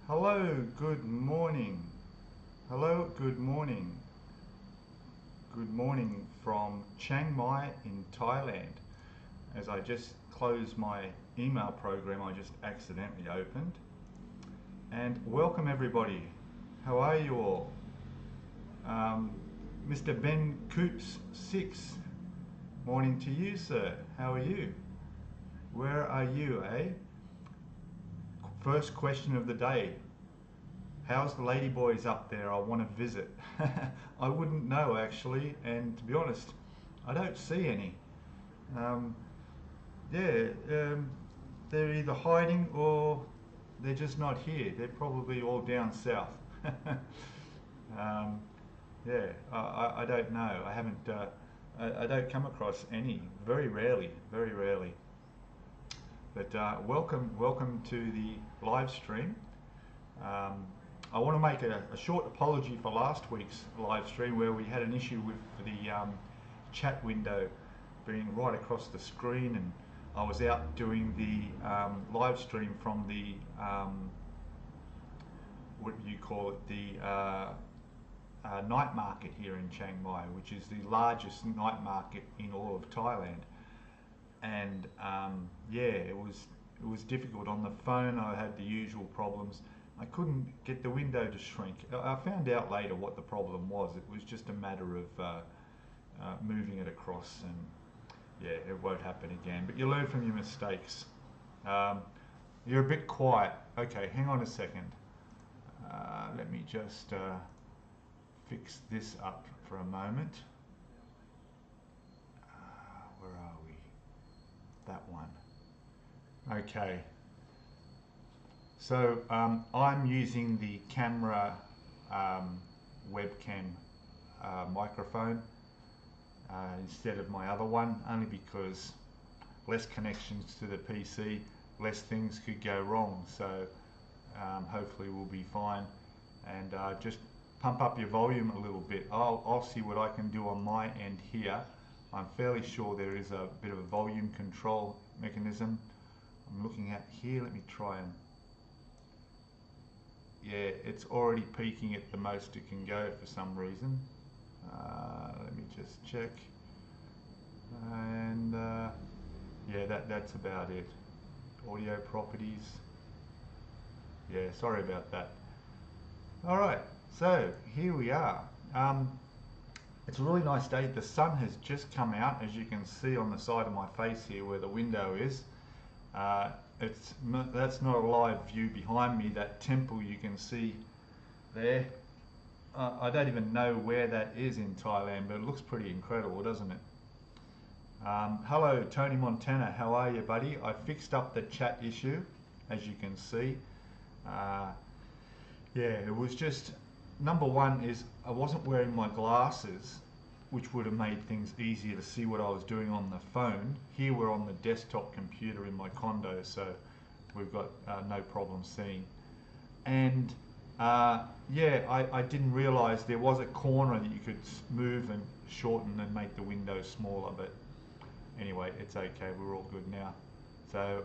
Hello, good morning. Hello, good morning. Good morning from Chiang Mai in Thailand. As I just closed my email program, I just accidentally opened. And welcome everybody. How are you all? Mr. Ben Coops 6. Morning to you, sir. How are you? Where are you, eh? First question of the day. How's the ladyboys up there? I want to visit. I wouldn't know actually, and to be honest, I don't see any. Um, yeah, they're either hiding or they're just not here. They're probably all down south. um, yeah, I don't know. I haven't. I don't come across any. Very rarely. Very rarely. But welcome to the live stream. Um, I want to make a short apology for last week's live stream where we had an issue with the chat window being right across the screen, and I was out doing the live stream from the what do you call it, the night market here in Chiang Mai, which is the largest night market in all of Thailand. And yeah, it was difficult on the phone. I had the usual problems. I couldn't get the window to shrink. I found out later what the problem was. It was just a matter of moving it across, and yeah, it won't happen again. But you learn from your mistakes. You're a bit quiet. Okay, hang on a second. Let me just fix this up for a moment. Where are we? That one. Okay. So I'm using the camera webcam microphone instead of my other one, only because less connections to the PC, less things could go wrong. So hopefully we'll be fine. And just pump up your volume a little bit. I'll see what I can do on my end here. I'm fairly sure there is a bit of a volume control mechanism. I'm looking at here. Let me try and... yeah, it's already peaking at the most it can go for some reason. Let me just check. And yeah, that's about it. Audio properties. Yeah, sorry about that. Alright, so here we are. It's a really nice day. The sun has just come out, as you can see on the side of my face here where the window is. That's not a live view behind me. That temple you can see there, I don't even know where that is in Thailand, but it looks pretty incredible, doesn't it? Hello Tony Montana, how are you, buddy? I fixed up the chat issue, as you can see. Yeah, it was just, number one is I wasn't wearing my glasses, which would have made things easier to see what I was doing on the phone. Here we're on the desktop computer in my condo, so we've got no problem seeing. And yeah, I didn't realize there was a corner that you could move and shorten and make the window smaller, but anyway, it's okay, we're all good now. So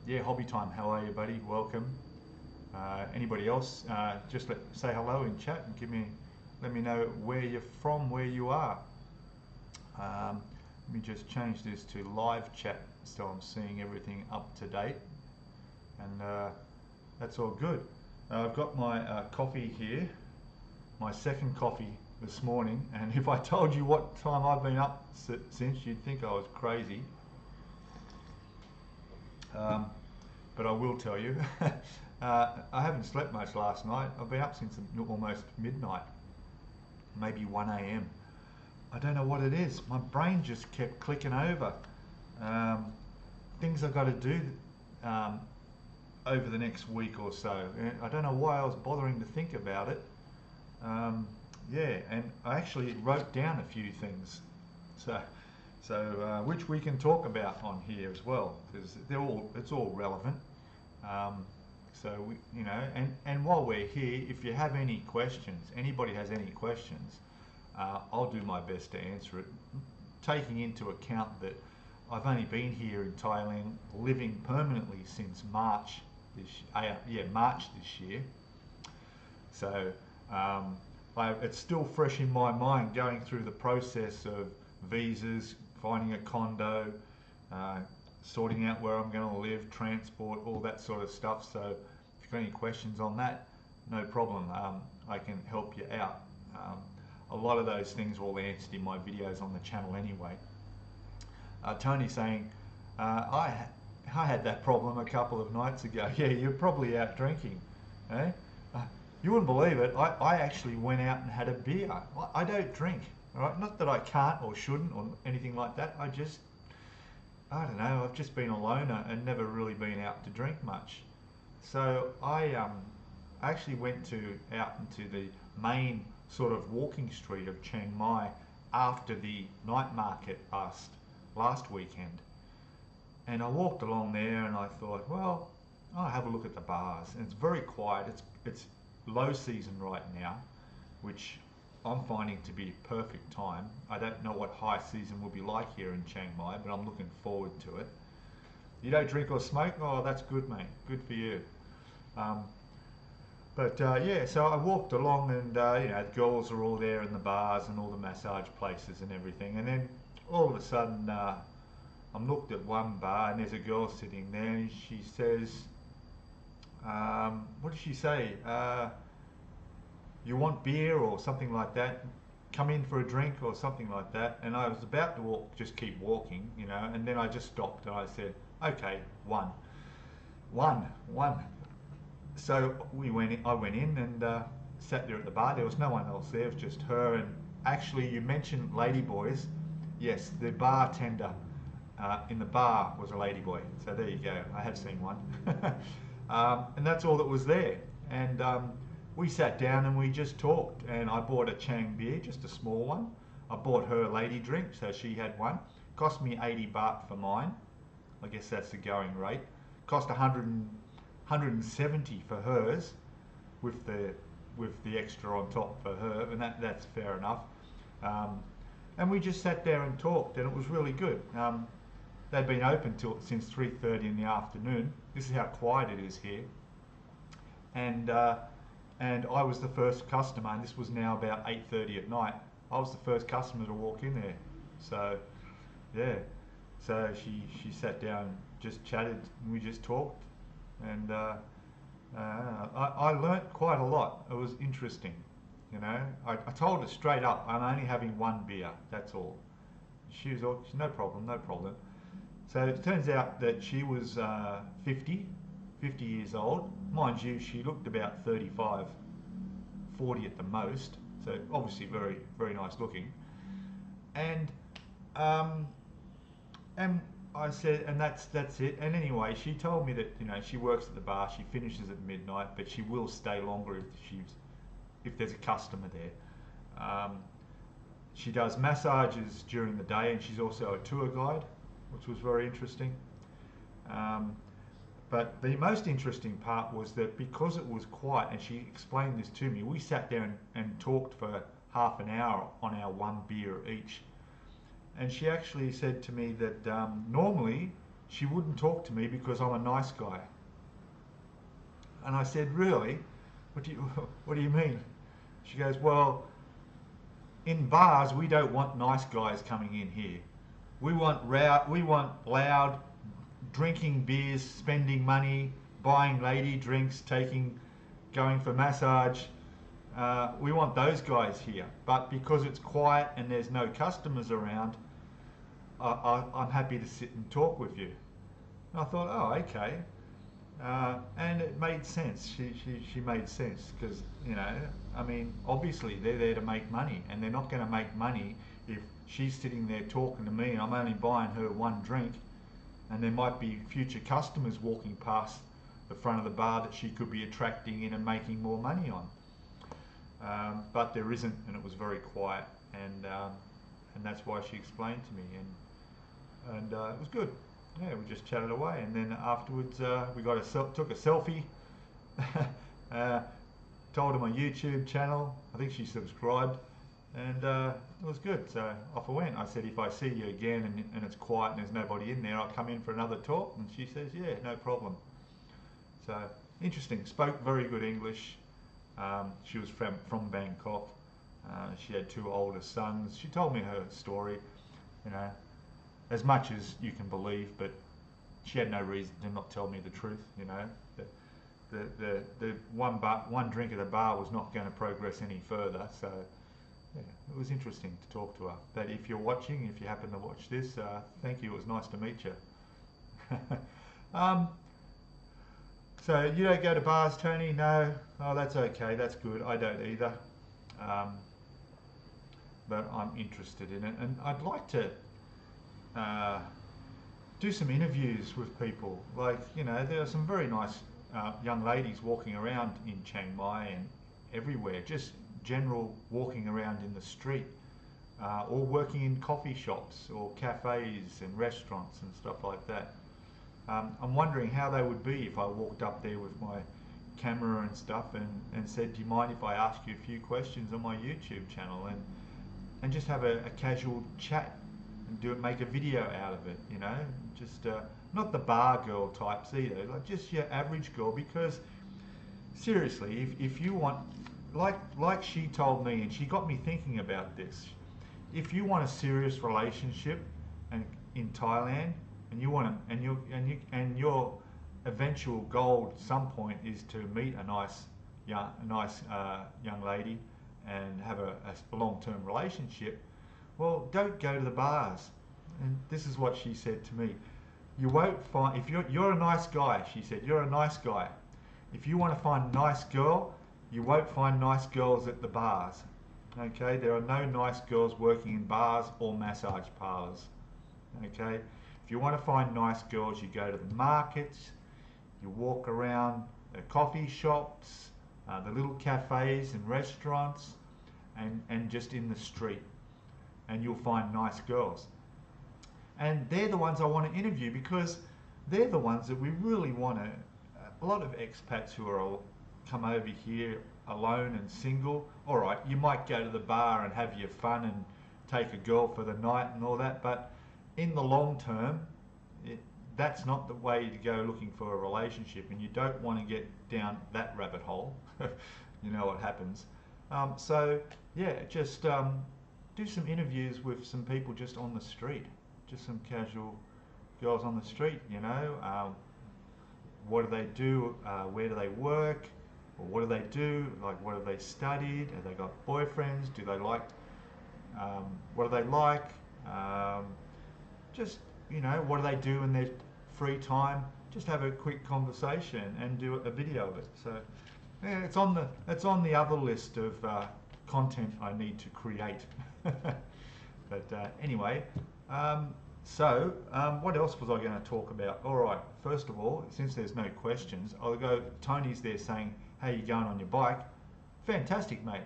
yeah, Hobby Time, how are you, buddy? Welcome. Anybody else, just say hello in chat and let me know where you're from, where you are. Let me just change this to live chat so I'm seeing everything up to date, and that's all good. I've got my coffee here, my second coffee this morning, and if I told you what time I've been up since, you'd think I was crazy. But I will tell you, I haven't slept much last night. I've been up since almost midnight, maybe 1 a.m. I don't know what it is. My brain just kept clicking over. Things I've got to do over the next week or so. I don't know why I was bothering to think about it. Yeah, and I actually wrote down a few things. So which we can talk about on here as well, because it's all relevant. So you know, and while we're here, if you have any questions, anybody has any questions, I'll do my best to answer it, taking into account that I've only been here in Thailand living permanently since March this year. So it's still fresh in my mind, going through the process of visas, finding a condo, sorting out where I'm going to live, transport, all that sort of stuff. So if you've got any questions on that, no problem. I can help you out. A lot of those things are all answered in my videos on the channel anyway. Tony's saying, I had that problem a couple of nights ago. Yeah, you're probably out drinking. Eh? You wouldn't believe it. I actually went out and had a beer. I don't drink. All right? Not that I can't or shouldn't or anything like that. I don't know. I've just been a loner and never really been out to drink much. So I actually went out into the main sort of walking street of Chiang Mai after the night market last weekend. And I walked along there and I thought, well, I'll have a look at the bars. And it's very quiet. It's low season right now, which I'm finding to be a perfect time. I don't know what high season will be like here in Chiang Mai, but I'm looking forward to it. You don't drink or smoke? Oh, that's good, mate. Good for you. Yeah, so I walked along and, the girls are all there in the bars and all the massage places and everything. And then all of a sudden, I'm looked at one bar and there's a girl sitting there and she says, what did she say? You want beer or something like that? Come in for a drink or something like that. And I was about to just keep walking, and then I just stopped and I said, okay, one. So I went in and sat there at the bar. There was no one else there, it was just her. And actually, you mentioned ladyboys. Yes, the bartender in the bar was a ladyboy. So there you go, I have seen one. And that's all that was there. And we sat down and we just talked. And I bought a Chang beer, just a small one. I bought her a lady drink, so she had one. Cost me 80 baht for mine. I guess that's the going rate. Cost 170 for hers, with the extra on top for her, and that's fair enough. And we just sat there and talked, and it was really good. They've been open since 3:30 in the afternoon. This is how quiet it is here. And I was the first customer, and this was now about 8:30 at night. I was the first customer to walk in there. So, yeah. So she sat down, just chatted, and we just talked. And I learnt quite a lot. It was interesting, I told her straight up, I'm only having one beer, that's all. She was all, no problem. So it turns out that she was 50 years old. Mind you, she looked about 35, 40 at the most. So obviously very, very nice looking. And I said, and that's it. And anyway, she told me that she works at the bar. She finishes at midnight, but she will stay longer if there's a customer there. She does massages during the day, and she's also a tour guide, which was very interesting. But the most interesting part was that because it was quiet, and she explained this to me, we sat there and talked for half an hour on our one beer each. And she actually said to me that normally she wouldn't talk to me because I'm a nice guy. And I said, really? What do you mean? She goes, well, in bars we don't want nice guys coming in here. We want loud, drinking beers, spending money, buying lady drinks, going for massage. We want those guys here. But because it's quiet and there's no customers around, I'm happy to sit and talk with you. And I thought, oh, okay. And it made sense. She made sense because, obviously they're there to make money, and they're not going to make money if she's sitting there talking to me and I'm only buying her one drink, and there might be future customers walking past the front of the bar that she could be attracting in and making more money on. But there isn't, and it was very quiet, and that's why she explained to me, and it was good. Yeah, we just chatted away, and then afterwards we took a selfie. Told her my YouTube channel. I think she subscribed, and it was good. So off I went. I said, if I see you again and it's quiet and there's nobody in there, I'll come in for another talk. And she says, yeah, no problem. So interesting. Spoke very good English. She was from Bangkok. She had two older sons. She told me her story, you know, as much as you can believe, but she had no reason to not tell me the truth, you know. The one drink at the bar was not going to progress any further, so yeah, it was interesting to talk to her. But if you're watching, if you happen to watch this, thank you, it was nice to meet you. So you don't go to bars, Tony? No? Oh, that's okay, that's good. I don't either. But I'm interested in it, and I'd like to do some interviews with people. Like, you know, there are some very nice young ladies walking around in Chiang Mai and everywhere, just general walking around in the street, or working in coffee shops or cafes and restaurants and stuff like that. I'm wondering how they would be if I walked up there with my camera and stuff and said, do you mind if I ask you a few questions on my YouTube channel, and just have a casual chat and make a video out of it, you know, just not the bar girl types either, like just your average girl, because seriously, if you want, like she told me, and she got me thinking about this, if you want a serious relationship and in Thailand, and you want to, and your eventual goal at some point is to meet a nice young lady and have a long-term relationship, well, don't go to the bars. And this is what she said to me. You won't find, if you're a nice guy, she said, you're a nice guy. If you want to find a nice girl, you won't find nice girls at the bars. Okay, there are no nice girls working in bars or massage parlors. Okay, if you want to find nice girls, you go to the markets, you walk around the coffee shops, the little cafes and restaurants, and just in the street, and you'll find nice girls. And they're the ones I want to interview, because they're the ones that we really want to, a lot of expats who are come over here alone and single, all right, you might go to the bar and have your fun and take a girl for the night and all that, but in the long term, that's not the way to go looking for a relationship, and you don't want to get down that rabbit hole. You know what happens. So yeah, just do some interviews with some people just on the street, just some casual girls on the street, you know. What do they do? Where do they work? Or what do they do? Like, what have they studied? Have they got boyfriends? Do they like, what do they like? Just, you know, what do they do in their free time? Just have a quick conversation and do a video of it. So yeah, it's on the other list of content I need to create. But anyway, what else was I going to talk about? All right, first of all, since there's no questions, I'll go. Tony's there saying, "Hey, you going on your bike?" Fantastic, mate.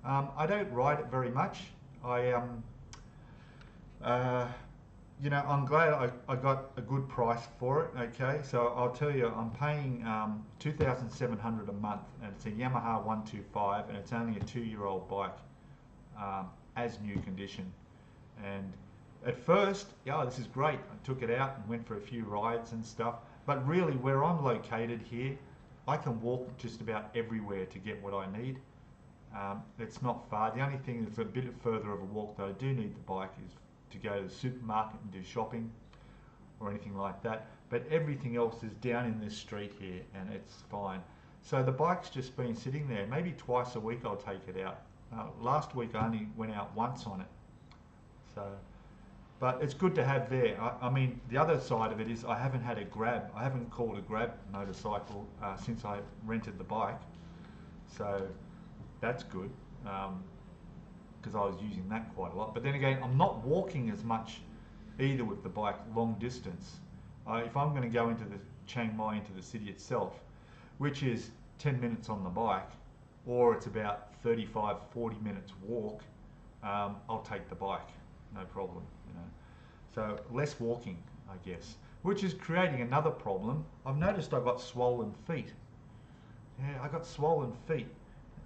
I don't ride it very much. You know, I'm glad I got a good price for it. Okay, so I'll tell you, I'm paying $2,700 a month, and it's a Yamaha 125, and it's only a 2-year-old bike, as new condition. And at first, yeah, this is great. I took it out and went for a few rides and stuff. But really, where I'm located here, I can walk just about everywhere to get what I need. It's not far. The only thing that's a bit further of a walk that I do need the bike is to go to the supermarket and do shopping or anything like that. But everything else is down in this street here, and it's fine. So the bike's just been sitting there. Maybe twice a week I'll take it out. Last week I only went out once on it. So, but it's good to have there. I mean, the other side of it is I haven't had a grab. I haven't called a grab motorcycle since I rented the bike. So that's good, because I was using that quite a lot. But then again, I'm not walking as much either with the bike long distance. If I'm going to go into the Chiang Mai, into the city itself, which is 10 minutes on the bike, or it's about 35, 40 minutes walk, I'll take the bike, no problem, you know. So less walking, I guess, which is creating another problem. I've noticed I've got swollen feet. Yeah, I got swollen feet.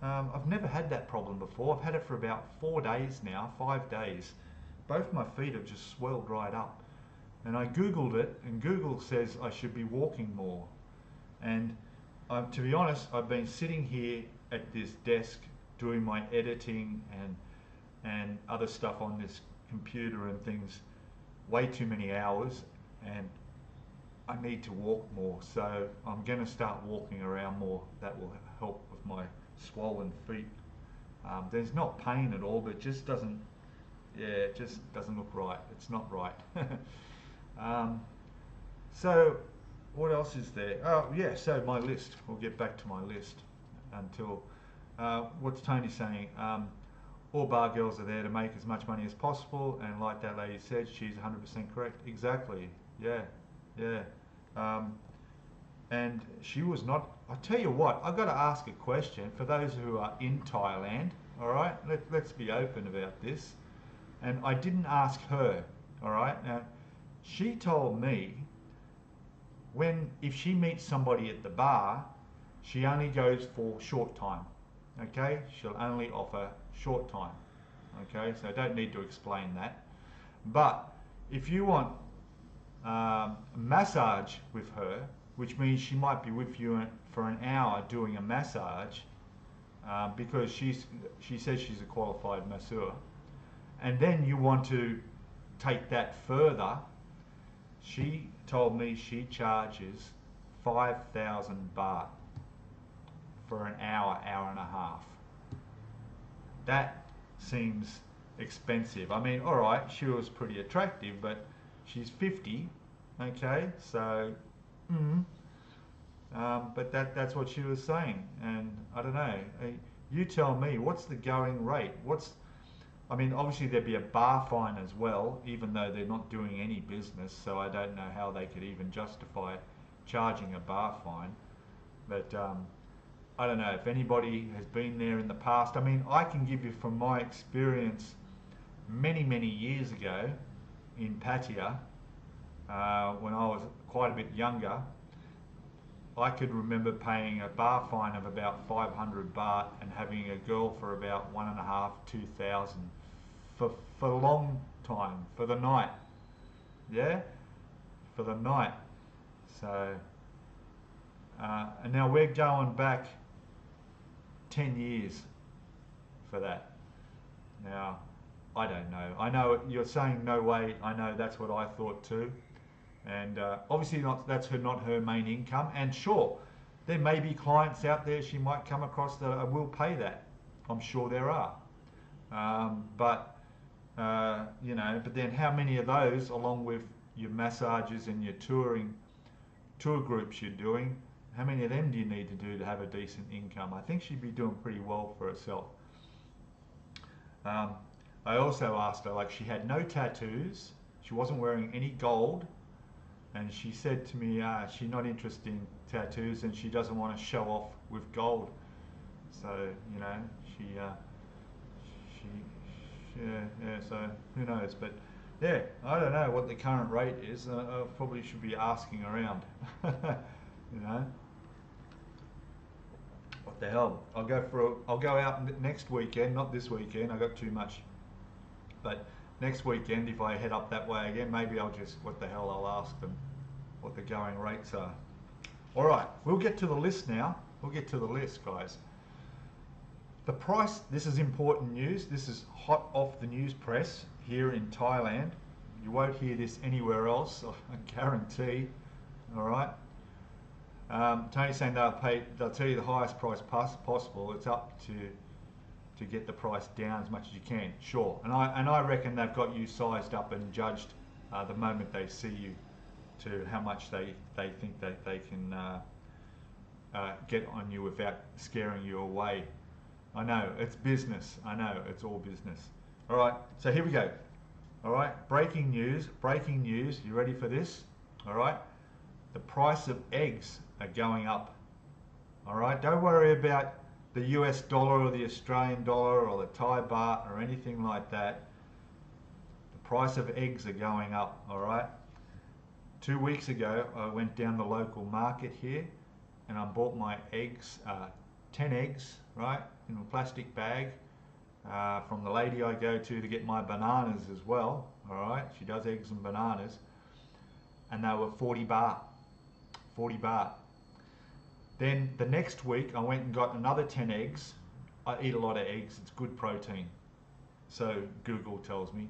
I've never had that problem before. I've had it for about 4 days now, 5 days. Both my feet have just swelled right up. And I Googled it, and Google says I should be walking more. And to be honest, I've been sitting here at this desk doing my editing and other stuff on this computer and things way too many hours, and I need to walk more. So I'm going to start walking around more. That will help with my swollen feet. There's not pain at all, but it just doesn't, yeah, it just doesn't look right. It's not right. So what else is there? Oh yeah, so my list. We'll get back to my list until, what's Tony saying? All bar girls are there to make as much money as possible, and like that lady said, she's 100% correct. Exactly. Yeah, yeah. And she was not. I'll tell you what. I've got to ask a question for those who are in Thailand. All right. Let's be open about this. And I didn't ask her. All right. Now, she told me if she meets somebody at the bar, she only goes for short time. Okay. She'll only offer short time. Okay. So I don't need to explain that. But if you want a massage with her, which means she might be with you for an hour doing a massage, because she says she's a qualified masseur, and then you want to take that further, she told me she charges 5,000 baht for an hour, hour and a half. That seems expensive. I mean, all right, she was pretty attractive, but she's 50, okay, so, but that's what she was saying, and I don't know. You tell me, what's the going rate? I mean, obviously there'd be a bar fine as well, even though they're not doing any business, so I don't know how they could even justify charging a bar fine. But I don't know if anybody has been there in the past. I mean, I can give you from my experience many, many years ago in Pattaya, when I was quite a bit younger, I could remember paying a bar fine of about 500 baht and having a girl for about 1.5, 2,000 for a long time, for the night. Yeah, for the night. So, and now we're going back 10 years for that. Now, I don't know. I know you're saying no way. I know that's what I thought too. And obviously that's not her main income. And sure, there may be clients out there she might come across that will pay that. I'm sure there are. But you know, but then how many of those, along with your massages and your tour groups you're doing, how many of them do you need to do to have a decent income? I think she'd be doing pretty well for herself. I also asked her, like, she had no tattoos, she wasn't wearing any gold, and she said to me she's not interested in tattoos and she doesn't want to show off with gold. So, you know, yeah, so who knows, but yeah, I don't know what the current rate is. I probably should be asking around. You know, what the hell, I'll go out next weekend, not this weekend, I got too much, but next weekend if I head up that way again, maybe I'll just, I'll ask them what the going rates are. Alright, we'll get to the list now. We'll get to the list, guys. The price, this is important news, this is hot off the news press here in Thailand. You won't hear this anywhere else, I guarantee. Alright. Tony's saying they'll tell you the highest price possible. It's up to get the price down as much as you can. Sure, and I reckon they've got you sized up and judged the moment they see you to how much they think that they can get on you without scaring you away. I know it's business. I know it's all business. All right, so here we go. All right, breaking news. Breaking news. You ready for this? All right, the price of eggs are going up. All right, don't worry about the US dollar or the Australian dollar or the Thai baht or anything like that. The price of eggs are going up. All right. 2 weeks ago, I went down the local market here and I bought my eggs, 10 eggs, right, in a plastic bag, from the lady I go to get my bananas as well. All right, she does eggs and bananas, and they were 40 baht. 40 baht. Then the next week I went and got another 10 eggs. I eat a lot of eggs, it's good protein. So Google tells me.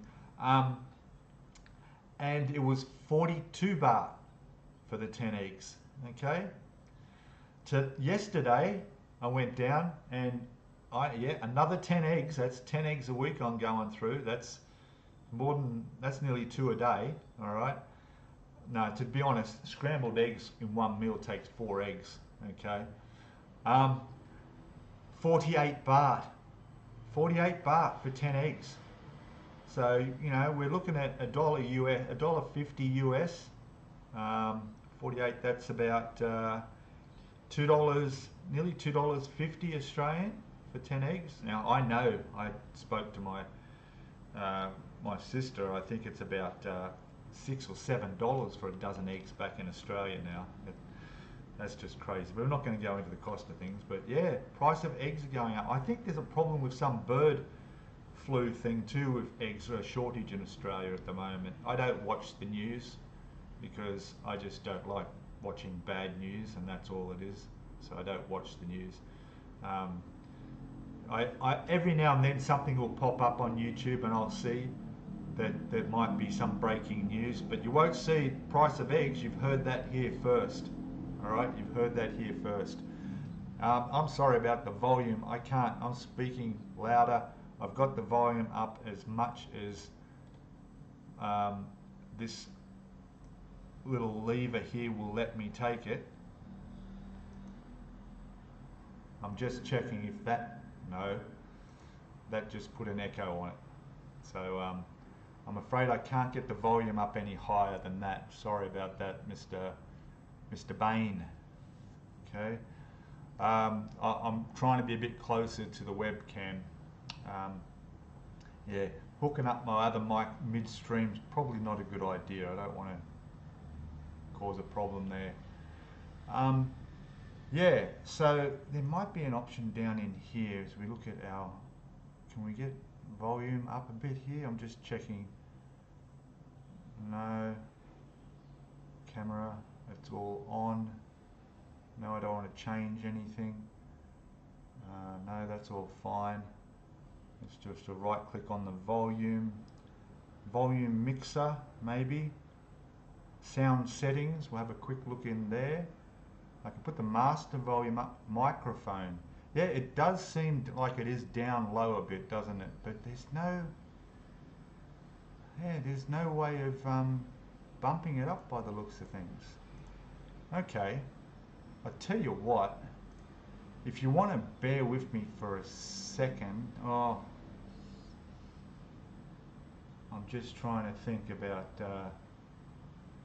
And it was 42 baht for the 10 eggs, okay? To yesterday, I went down and another 10 eggs. That's 10 eggs a week I'm going through. That's nearly 2 a day, all right? No, to be honest, scrambled eggs in one meal takes 4 eggs, okay? 48 baht. 48 baht for 10 eggs. So, you know, we're looking at $1.50 US. 48, that's about $2, nearly $2.50 Australian for 10 eggs. Now, I know, I spoke to my my sister, I think it's about $6 or $7 for a dozen eggs back in Australia now. That's just crazy. But we're not going to go into the cost of things. But yeah, price of eggs are going up. I think there's a problem with some bird flu thing too with eggs. Are a shortage in Australia at the moment. I don't watch the news because I just don't like watching bad news, and that's all it is. So I don't watch the news. Every now and then something will pop up on YouTube and I'll see that there might be some breaking news, but you won't see price of eggs. You've heard that here first. All right, you've heard that here first. I'm sorry about the volume. I can't. I'm speaking louder. I've got the volume up as much as this little lever here will let me take it. I'm just checking if that, no, that just put an echo on it. So I'm afraid I can't get the volume up any higher than that. Sorry about that, Mr. Bain. Okay, I'm trying to be a bit closer to the webcam. Yeah, hooking up my other mic midstream is probably not a good idea. I don't want to cause a problem there. Yeah, so there might be an option down in here as we look at our, can we get volume up a bit here? I'm just checking. No, camera, it's all on. No, I don't want to change anything. No, that's all fine. It's just a right click on the volume mixer, maybe. Sound settings, we'll have a quick look in there. I can put the master volume up, microphone. Yeah, it does seem like it is down low a bit, doesn't it? But there's no way of bumping it up by the looks of things. Okay, I tell you what, if you want to bear with me for a second, I'm just trying to think about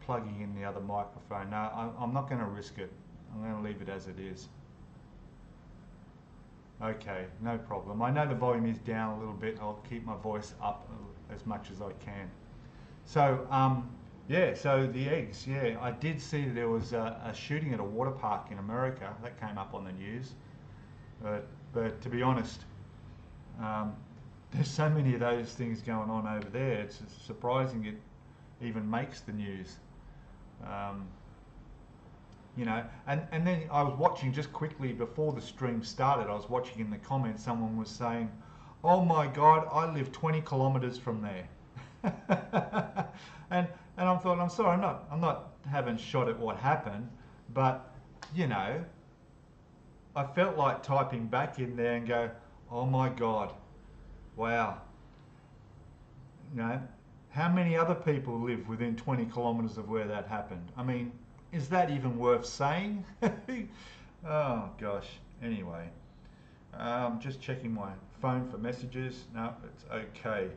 plugging in the other microphone. No, I'm not going to risk it. I'm going to leave it as it is. Okay, no problem. I know the volume is down a little bit. I'll keep my voice up as much as I can. So, yeah, so the eggs, yeah. I did see that there was a shooting at a water park in America. That came up on the news. But to be honest, there's so many of those things going on over there. It's surprising it even makes the news. You know, and then I was watching just quickly before the stream started, I was watching in the comments, someone was saying, oh my God, I live 20 kilometers from there. and I thought, I'm sorry, I'm not having shot at what happened, but you know, I felt like typing back in there and go, oh my God, wow. You know, how many other people live within 20 kilometers of where that happened? I mean, is that even worth saying? Oh gosh. Anyway, just checking my phone for messages. No, it's okay.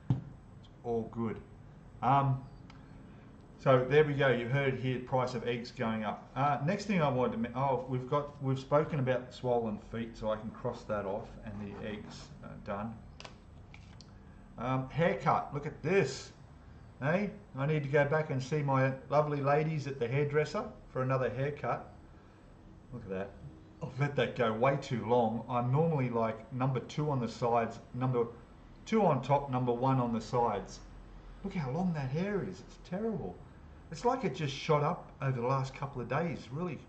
It's all good. So there we go. You heard here, price of eggs going up. Next thing I wanted to we've spoken about swollen feet, so I can cross that off, and the eggs done. Haircut. Look at this. Hey, I need to go back and see my lovely ladies at the hairdresser for another haircut. Look at that. I've let that go way too long. I'm normally like number 2 on the sides, number 2 on top, number 1 on the sides. Look how long that hair is. It's terrible. It's like it just shot up over the last couple of days, really.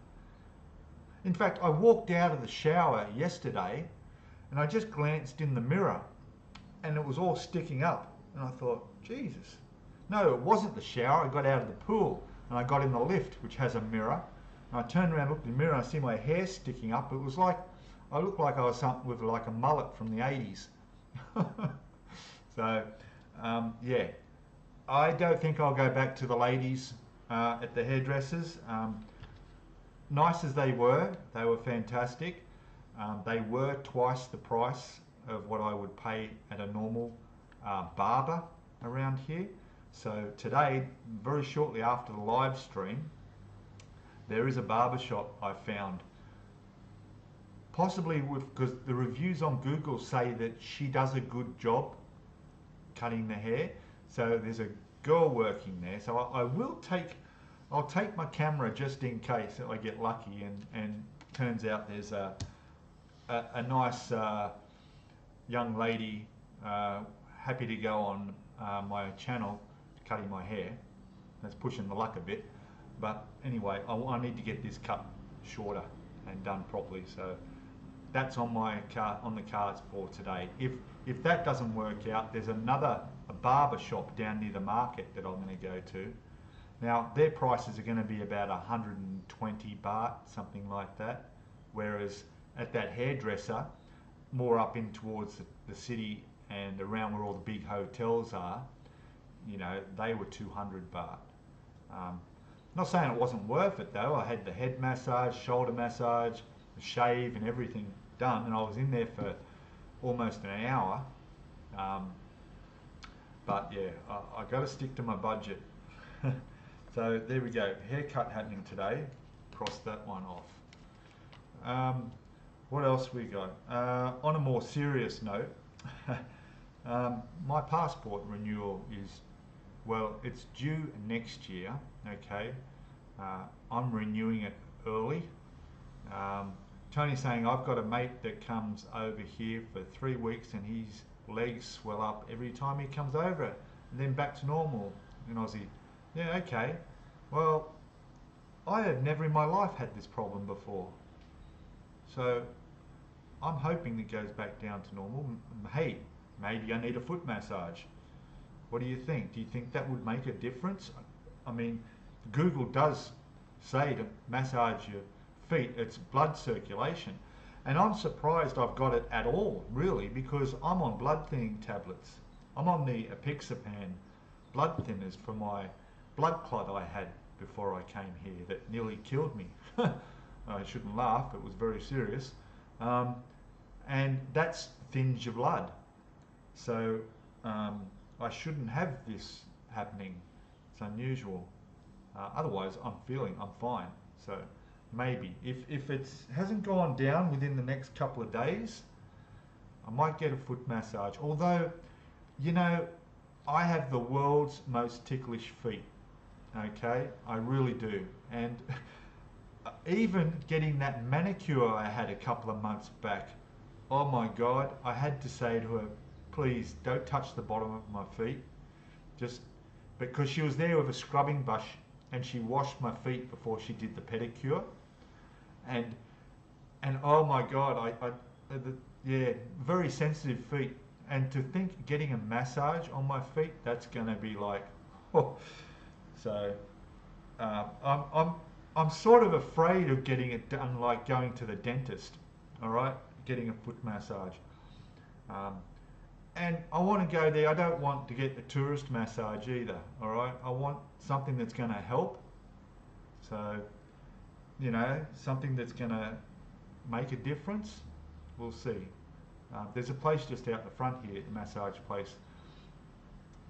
In fact, I walked out of the shower yesterday and I just glanced in the mirror and it was all sticking up. And I thought, Jesus. No, it wasn't the shower. I got out of the pool and I got in the lift, which has a mirror. And I turned around, looked in the mirror, and I see my hair sticking up. It was like, I looked like I was something with like a mullet from the 80s. So, yeah. I don't think I'll go back to the ladies at the hairdressers. Nice as they were fantastic. They were twice the price of what I would pay at a normal barber around here. So today, very shortly after the live stream, there is a barber shop I found. Possibly because the reviews on Google say that she does a good job cutting the hair. So there's a girl working there. So I'll take my camera just in case I get lucky and turns out there's a nice young lady happy to go on my channel cutting my hair. That's pushing the luck a bit. But anyway, I need to get this cut shorter and done properly. So that's on the cards for today. If that doesn't work out, there's a barber shop down near the market that I'm going to go to. Now their prices are going to be about 120 baht, something like that. Whereas at that hairdresser, more up in towards the city and around where all the big hotels are, you know, they were 200 baht. Not saying it wasn't worth it though. I had the head massage, shoulder massage, the shave and everything done, and I was in there for almost an hour. But yeah, I got to stick to my budget. So there we go, haircut happening today. Cross that one off. What else we got? On a more serious note, my passport renewal is, well, it's due next year. Okay, I'm renewing it early. Tony's saying I've got a mate that comes over here for 3 weeks and his legs swell up every time he comes over, and then back to normal in Aussie. Yeah, okay. Well, I have never in my life had this problem before. So I'm hoping it goes back down to normal. Hey, maybe I need a foot massage. What do you think? Do you think that would make a difference? I mean, Google does say to massage your feet, it's blood circulation. And I'm surprised I've got it at all, really, because I'm on blood thinning tablets. I'm on the apixaban blood thinners for my blood clot I had before I came here that nearly killed me. I shouldn't laugh, it was very serious. And that's thins your blood. So I shouldn't have this happening. It's unusual. Otherwise, I'm fine. So maybe, if it hasn't gone down within the next couple of days, I might get a foot massage. Although, you know, I have the world's most ticklish feet. Okay, I really do. And even getting that manicure I had a couple of months back, oh my God, I had to say to her, please don't touch the bottom of my feet. Just because she was there with a scrubbing brush and she washed my feet before she did the pedicure. And oh my God, yeah, very sensitive feet. And to think getting a massage on my feet, that's going to be like, oh. So I'm sort of afraid of getting it done, like going to the dentist. All right, getting a foot massage. And I want to go there. I don't want to get the tourist massage either. All right, I want something that's going to help. So, you know, something that's going to make a difference. We'll see. There's a place just out the front here, a massage place,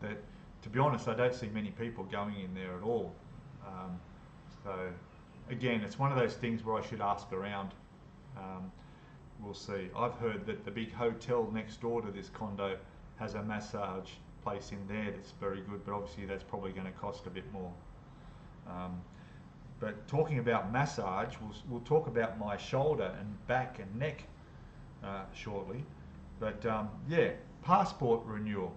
that, to be honest, I don't see many people going in there at all. So, again, it's one of those things where I should ask around. We'll see. I've heard that the big hotel next door to this condo has a massage place in there that's very good, but obviously that's probably going to cost a bit more. But talking about massage, we'll talk about my shoulder and back and neck shortly. But yeah, passport renewal.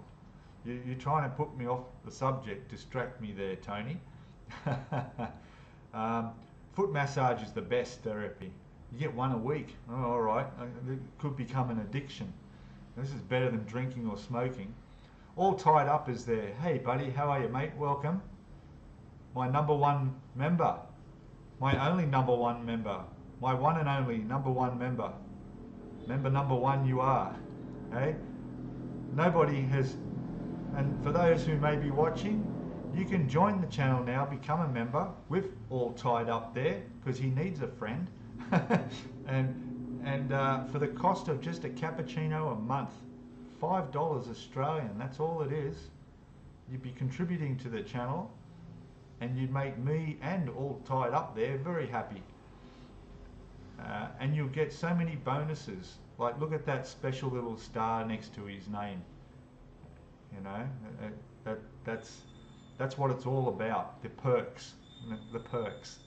You're trying to put me off the subject, distract me there, Tony. Foot massage is the best therapy. You get one a week. Oh, all right. It could become an addiction. This is better than drinking or smoking. All Tied Up is there. Hey, buddy, how are you, mate? Welcome. My number one member. My only number one member. My one and only number one member. Member number one you are. Hey? Nobody has... And for those who may be watching, you can join the channel now, become a member with All Tied Up there, because he needs a friend. and for the cost of just a cappuccino a month, $5 Australian, that's all it is. You'd be contributing to the channel, and you'd make me and All Tied Up there very happy. And you'll get so many bonuses. Like, look at that special little star next to his name. You know, that's what it's all about. The perks, the perks.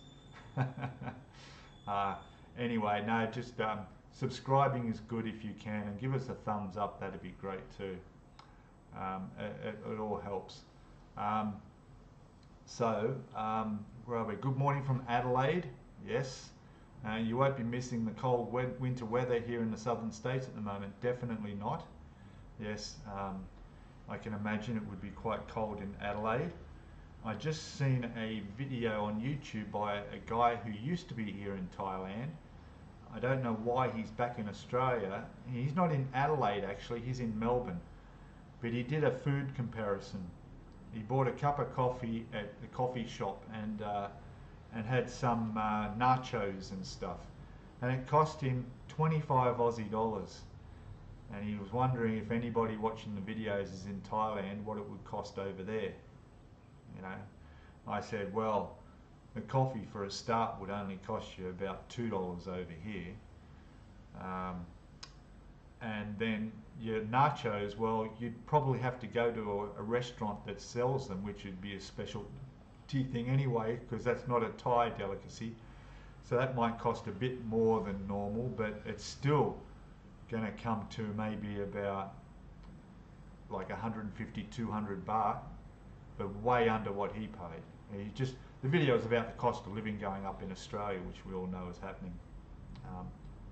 Anyway, no, just subscribing is good if you can, and give us a thumbs up. That'd be great too. It all helps. Where are we? Good morning from Adelaide. Yes. You won't be missing the cold winter weather here in the southern states at the moment. Definitely not. Yes, I can imagine it would be quite cold in Adelaide. I just seen a video on YouTube by a guy who used to be here in Thailand. I don't know why he's back in Australia. He's not in Adelaide actually, he's in Melbourne. But he did a food comparison. He bought a cup of coffee at the coffee shop and had some nachos and stuff. And it cost him 25 Aussie dollars. And he was wondering if anybody watching the videos is in Thailand, what it would cost over there. You know, I said, well, the coffee for a start would only cost you about $2 over here. And then your nachos, well, you'd probably have to go to a restaurant that sells them, which would be a specialty thing anyway, because that's not a Thai delicacy. So that might cost a bit more than normal, but it's still going to come to maybe about like 150, 200 baht, but way under what he paid. The video is about the cost of living going up in Australia, which we all know is happening.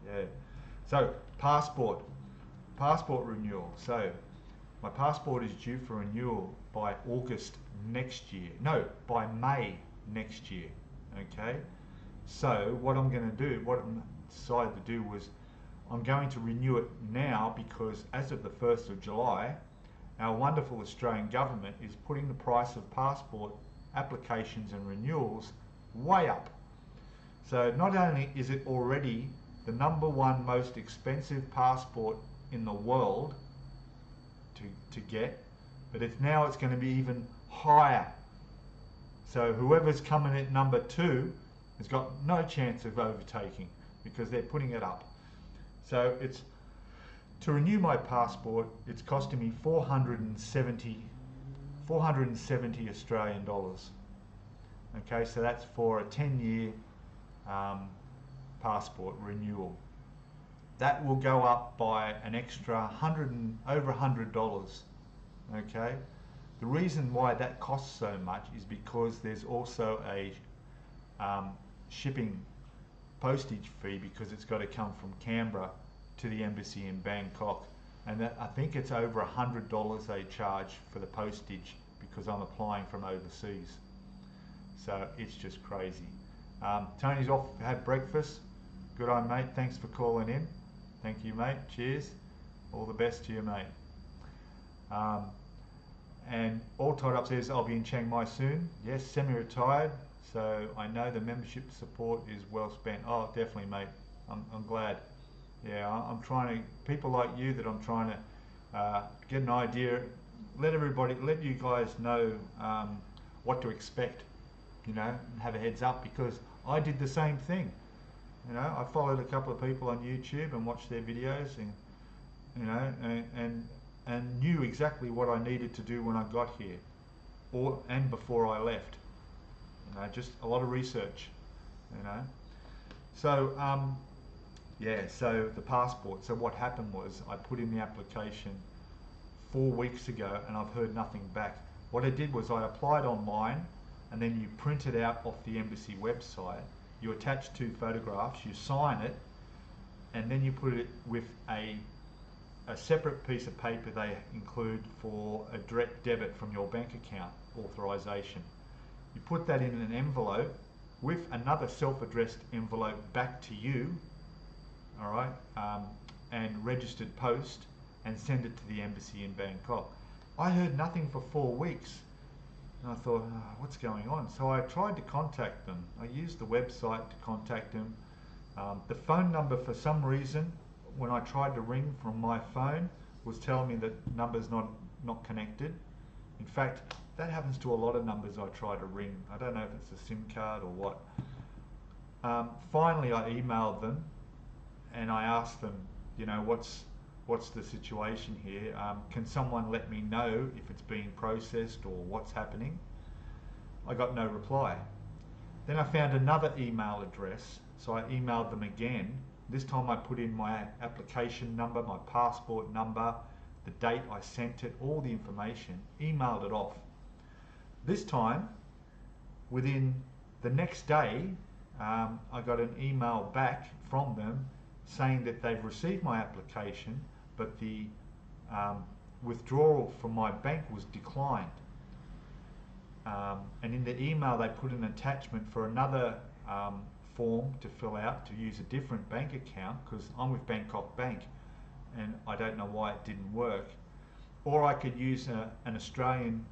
Yeah. So passport renewal. So my passport is due for renewal by August next year. No, by May next year. Okay. So what I'm going to do, what I decided to do was, I'm going to renew it now because as of the 1st of July, our wonderful Australian government is putting the price of passport applications and renewals way up. So not only is it already the #1 most expensive passport in the world to get, but it's going to be even higher. So whoever's coming at #2 has got no chance of overtaking because they're putting it up. So to renew my passport, it's costing me 470 Australian dollars. Okay, so that's for a 10-year passport renewal. That will go up by an extra over $100. Okay, the reason why that costs so much is because there's also a shipping postage fee, because it's got to come from Canberra to the embassy in Bangkok, and that, I think it's over $100 they charge for the postage because I'm applying from overseas. So it's just crazy. Tony's off to have breakfast. Good on, mate. Thanks for calling in. Thank you, mate. Cheers. All the best to you, mate. And All Tied Up says I'll be in Chiang Mai soon. Yes, semi-retired. So I know the membership support is well spent. Oh, definitely, mate. I'm glad. Yeah, I'm trying to, people like you that I'm trying to get an idea, let you guys know what to expect, you know, and have a heads up, because I did the same thing. You know, I followed a couple of people on YouTube and watched their videos, and you know, and knew exactly what I needed to do when I got here, and before I left. You know, just a lot of research, you know. So yeah, so the passport. So what happened was I put in the application 4 weeks ago and I've heard nothing back. What I did was I applied online, and then you print it out off the embassy website you attach 2 photographs, you sign it, and then you put it with a separate piece of paper they include for a direct debit from your bank account authorization. You put that in an envelope with another self-addressed envelope back to you, all right, and registered post, and send it to the embassy in Bangkok. I heard nothing for 4 weeks, and I thought, oh, what's going on? So I tried to contact them. I used the website to contact them. The phone number, for some reason, when I tried to ring from my phone, was telling me that number's not connected. In fact, that happens to a lot of numbers I try to ring. I don't know if it's a SIM card or what. Finally, I emailed them and I asked them, you know, what's the situation here? Can someone let me know if it's being processed or what's happening? I got no reply. Then I found another email address, so I emailed them again. This time I put in my application number, my passport number, the date I sent it, all the information, emailed it off. This time, within the next day, I got an email back from them saying that they've received my application, but the withdrawal from my bank was declined. And in the email they put an attachment for another form to fill out to use a different bank account, because I'm with Bangkok Bank and I don't know why it didn't work. Or I could use an Australian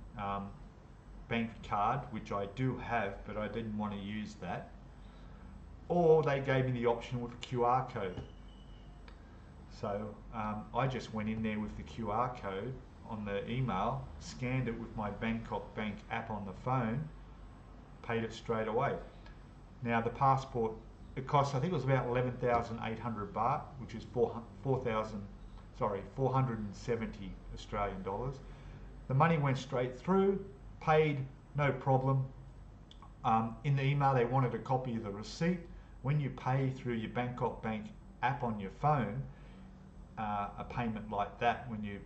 bank card, which I do have, but I didn't want to use that. Or they gave me the option with a QR code. So I just went in there with the QR code on the email, scanned it with my Bangkok Bank app on the phone, paid it straight away. Now the passport, it cost, I think it was about 11,800 baht, which is 470 Australian dollars. The money went straight through, paid, no problem. In the email they wanted a copy of the receipt. When you pay through your Bangkok Bank app on your phone, a payment like that, when you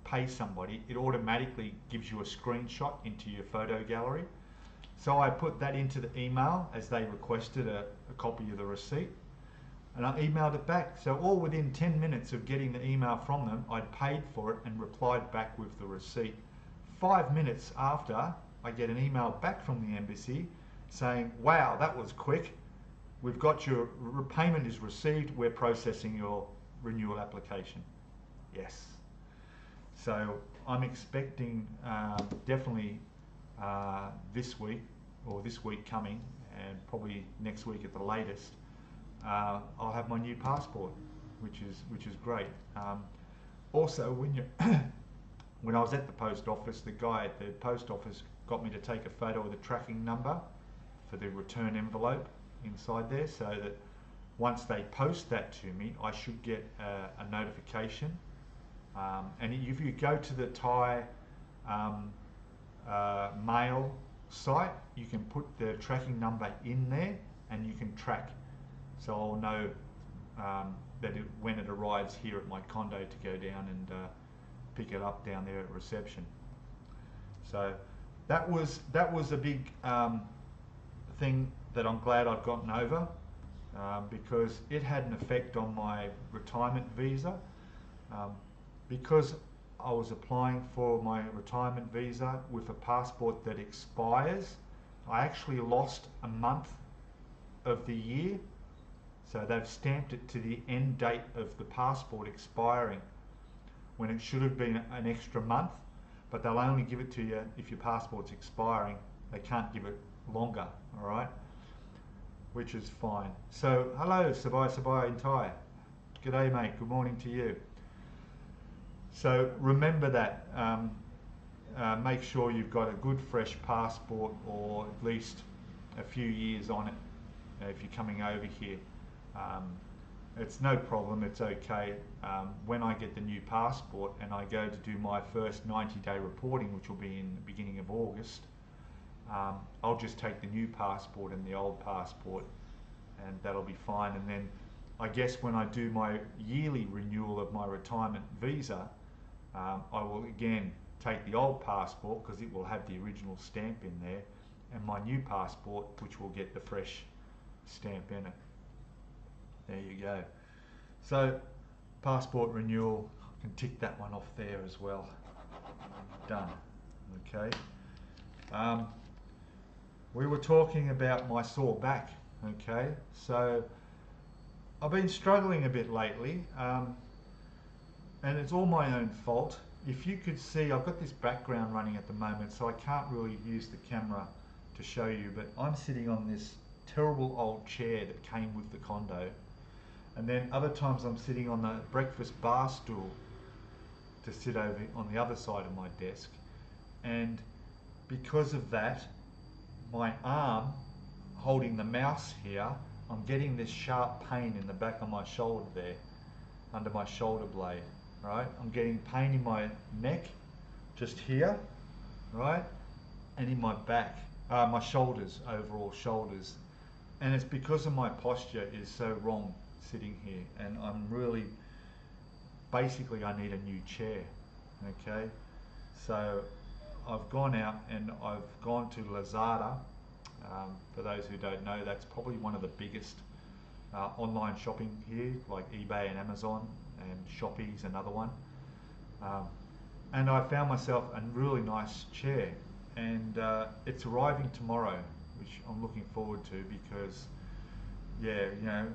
pay somebody, it automatically gives you a screenshot into your photo gallery. So I put that into the email as they requested a copy of the receipt, and I emailed it back. So all within 10 minutes of getting the email from them, I'd paid for it and replied back with the receipt. 5 minutes after, I get an email back from the embassy saying, wow, that was quick. We've got your repayment is received. We're processing your renewal application. Yes. So I'm expecting definitely this week, or this week coming, and probably next week at the latest, I'll have my new passport, which is great. Also, when I was at the post office, the guy at the post office got me to take a photo of the tracking number for the return envelope inside there, so that once they post that to me, I should get a notification. And if you go to the Thai mail site, you can put the tracking number in there and you can track. So I'll know that when it arrives here at my condo to go down and pick it up down there at reception. So that was a big thing that I'm glad I've gotten over, because it had an effect on my retirement visa. Because I was applying for my retirement visa with a passport that expires, I actually lost a month of the year. So they've stamped it to the end date of the passport expiring, when it should have been an extra month, but they'll only give it to you if your passport's expiring. They can't give it longer, all right? Which is fine. So hello, Sabai in Thai. G'day mate, good morning to you. So remember that, make sure you've got a good fresh passport, or at least a few years on it if you're coming over here. It's no problem, it's okay. When I get the new passport and I go to do my first 90-day reporting, which will be in the beginning of August, I'll just take the new passport and the old passport, and that'll be fine. And then I guess when I do my yearly renewal of my retirement visa, I will again take the old passport, because it will have the original stamp in there, and my new passport, which will get the fresh stamp in it. There you go. So passport renewal, I can tick that one off there as well. Done. Okay. We were talking about my sore back. Okay, so I've been struggling a bit lately, and it's all my own fault. If you could see, I've got this background running at the moment, so I can't really use the camera to show you, but I'm sitting on this terrible old chair that came with the condo, and then other times I'm sitting on the breakfast bar stool to sit over on the other side of my desk, and because of that, my arm holding the mouse here, I'm getting this sharp pain in the back of my shoulder there, under my shoulder blade, right? I'm getting pain in my neck, just here, right? And in my back, my shoulders, overall shoulders. And it's because of my posture is so wrong sitting here, and I'm really, basically I need a new chair, okay? So I've gone out and I've gone to Lazada. For those who don't know, that's probably one of the biggest online shopping here, like eBay and Amazon, and Shopee's another one. And I found myself a really nice chair, and it's arriving tomorrow, which I'm looking forward to, because yeah, you know,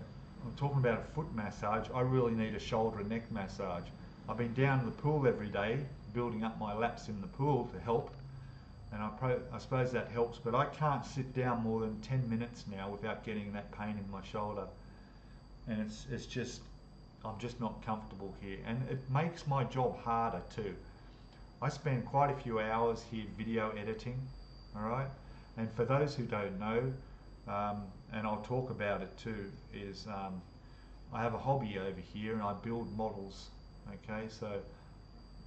I'm talking about a foot massage. I really need a shoulder and neck massage. I've been down to the pool every day, building up my laps in the pool to help, and I suppose that helps, but I can't sit down more than 10 minutes now without getting that pain in my shoulder, and it's just, I'm just not comfortable here, and it makes my job harder too. I spend quite a few hours here video editing, all right, and for those who don't know, and I'll talk about it too, is I have a hobby over here and I build models, okay, so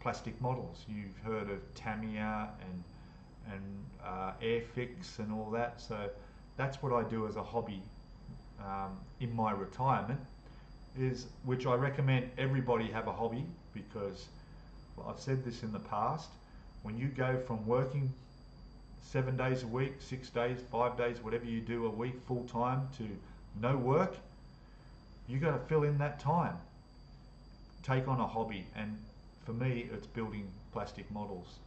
plastic models. You've heard of Tamiya and Airfix and all that, so that's what I do as a hobby in my retirement, which I recommend everybody have a hobby, because, well, I've said this in the past, when you go from working 7 days a week, 6 days, 5 days, whatever you do a week full time, to no work, you got to fill in that time. Take on a hobby, and for me it's building plastic models,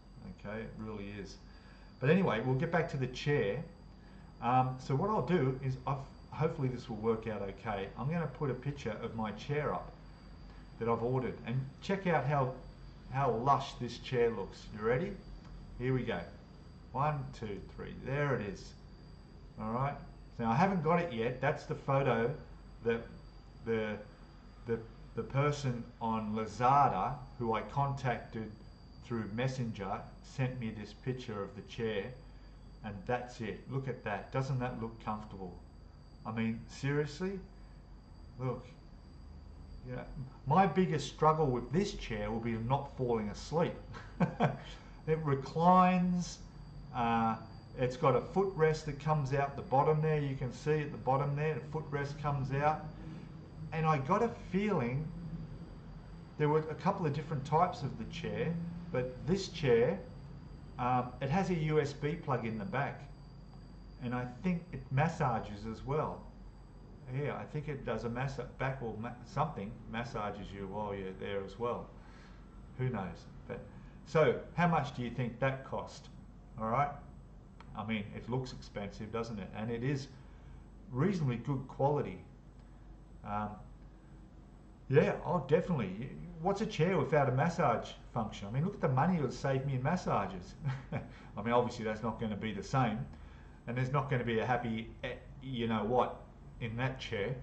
okay, it really is. But anyway, we'll get back to the chair. So what I'll do is, hopefully this will work out okay. I'm going to put a picture of my chair up that I've ordered, and check out how lush this chair looks. You ready? Here we go. 1, 2, 3. There it is. All right. Now I haven't got it yet. That's the photo that the person on Lazada, who I contacted through Messenger, sent me this picture of the chair, and that's it. Look at that. Doesn't that look comfortable? I mean, seriously, look. Yeah, my biggest struggle with this chair will be not falling asleep. It reclines. It's got a footrest that comes out the bottom there. You can see at the bottom there, the footrest comes out. And I got a feeling, there were a couple of different types of the chair, but this chair, it has a USB plug in the back, and I think it massages as well. Yeah, I think it does a back or something massages you while you're there as well. Who knows? But so, how much do you think that cost? All right. I mean, it looks expensive, doesn't it? And it is reasonably good quality. Yeah, oh, definitely. What's a chair without a massage function? I mean, look at the money it would save me in massages. I mean, obviously that's not going to be the same, and there's not going to be a happy, you know what, in that chair.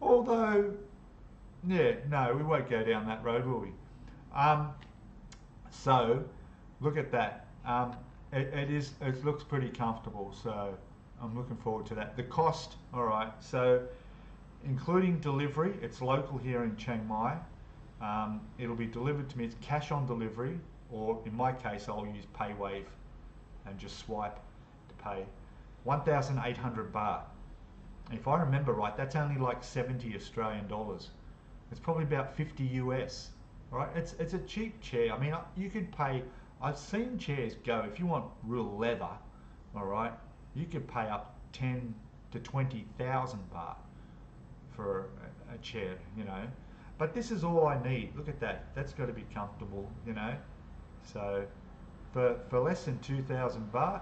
Although, yeah, no, we won't go down that road, will we? So, look at that. It looks pretty comfortable, so I'm looking forward to that. The cost, all right, so including delivery, it's local here in Chiang Mai. It'll be delivered to me. It's cash on delivery, or in my case, I'll use PayWave and just swipe to pay. 1,800 baht. If I remember right, that's only like 70 Australian dollars. It's probably about 50 US. All right, it's a cheap chair. I mean, you could pay. I've seen chairs go, if you want real leather, all right, you could pay up 10 to 20,000 baht for a chair, you know. But this is all I need. Look at that. That's got to be comfortable, you know. So for less than 2,000 baht,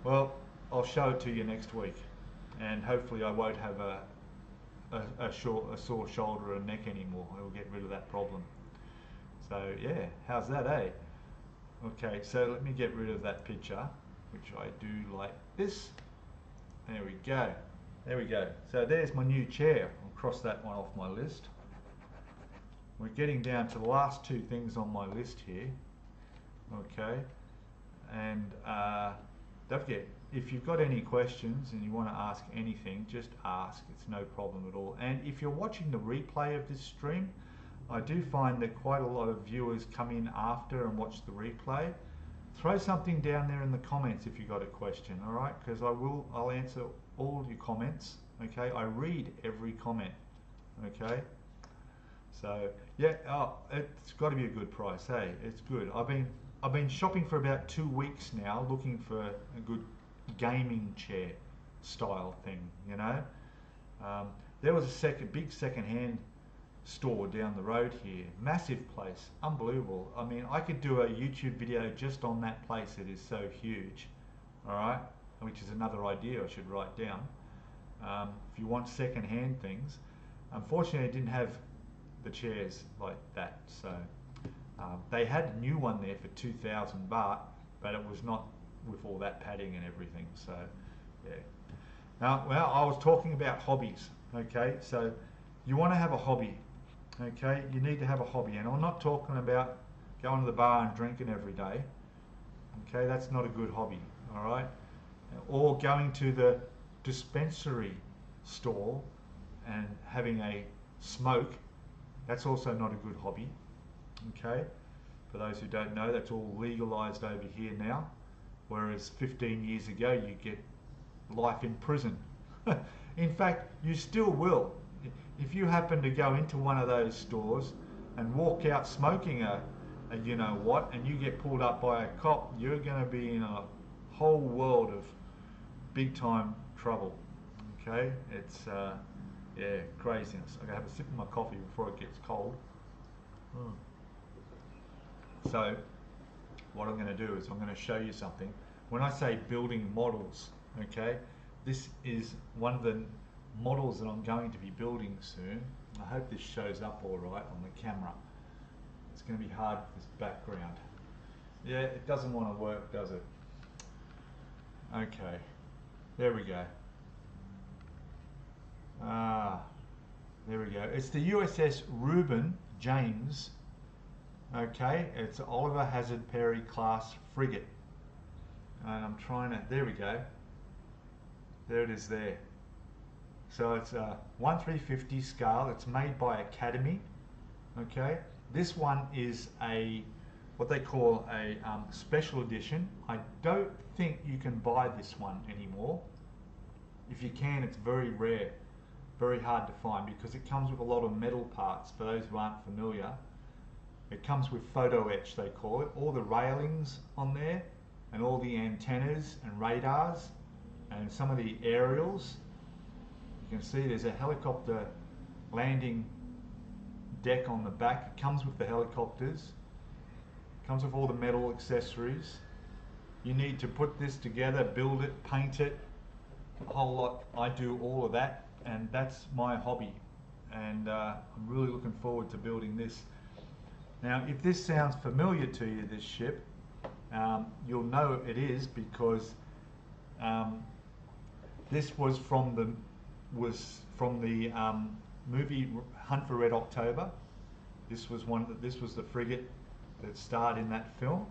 well, I'll show it to you next week, and hopefully I won't have a sore shoulder and neck anymore. It'll get rid of that problem. So yeah, how's that, eh? Okay, so let me get rid of that picture, which I do like this. There we go. There we go. So there's my new chair. I'll cross that one off my list. We're getting down to the last two things on my list here. Okay, and don't forget, if you've got any questions and you want to ask anything, just ask. It's no problem at all. And if you're watching the replay of this stream, I do find that quite a lot of viewers come in after and watch the replay. Throw something down there in the comments if you've got a question, all right? Because I'll answer all your comments, okay? I read every comment, okay? So yeah, it's got to be a good price, hey? It's good. I've been shopping for about 2 weeks now, looking for a good gaming chair style thing, you know. There was a big second-hand store down the road here, massive place, unbelievable. I mean, I could do a YouTube video just on that place. It is so huge, all right, which is another idea I should write down. If you want second-hand things, unfortunately I didn't have the chairs like that, so they had a new one there for 2,000 baht, but it was not with all that padding and everything. So yeah. Now, well, I was talking about hobbies. Okay, so you want to have a hobby. Okay, you need to have a hobby, and I'm not talking about going to the bar and drinking every day. Okay, that's not a good hobby. All right, or going to the dispensary store and having a smoke. That's also not a good hobby. Okay, for those who don't know, that's all legalized over here now, whereas 15 years ago you get life in prison. In fact, you still will. If you happen to go into one of those stores and walk out smoking a you know what, and you get pulled up by a cop, you're going to be in a whole world of big time trouble. Okay, it's yeah, craziness. I'm going to have a sip of my coffee before it gets cold. So what I'm going to do is I'm going to show you something. When I say building models, okay, this is one of the models that I'm going to be building soon. I hope this shows up all right on the camera. It's going to be hard with this background. Yeah, it doesn't want to work, does it? Okay, there we go. There we go. It's the USS Reuben James. Okay, it's Oliver Hazard Perry class frigate. And I'm trying to, there we go. There it is there. So it's a 1/350 scale. It's made by Academy. Okay, this one is a what they call a special edition. I don't think you can buy this one anymore. If you can, it's very rare, very hard to find, because it comes with a lot of metal parts. For those who aren't familiar, it comes with photo etch, they call it. All the railings on there, and all the antennas and radars, and some of the aerials. You can see there's a helicopter landing deck on the back. It comes with the helicopters. It comes with all the metal accessories. You need to put this together, build it, paint it, a whole lot. I do all of that, and that's my hobby. And I'm really looking forward to building this. Now, if this sounds familiar to you, this ship, you'll know it is, because this was from the movie Hunt for Red October. This was the frigate that starred in that film.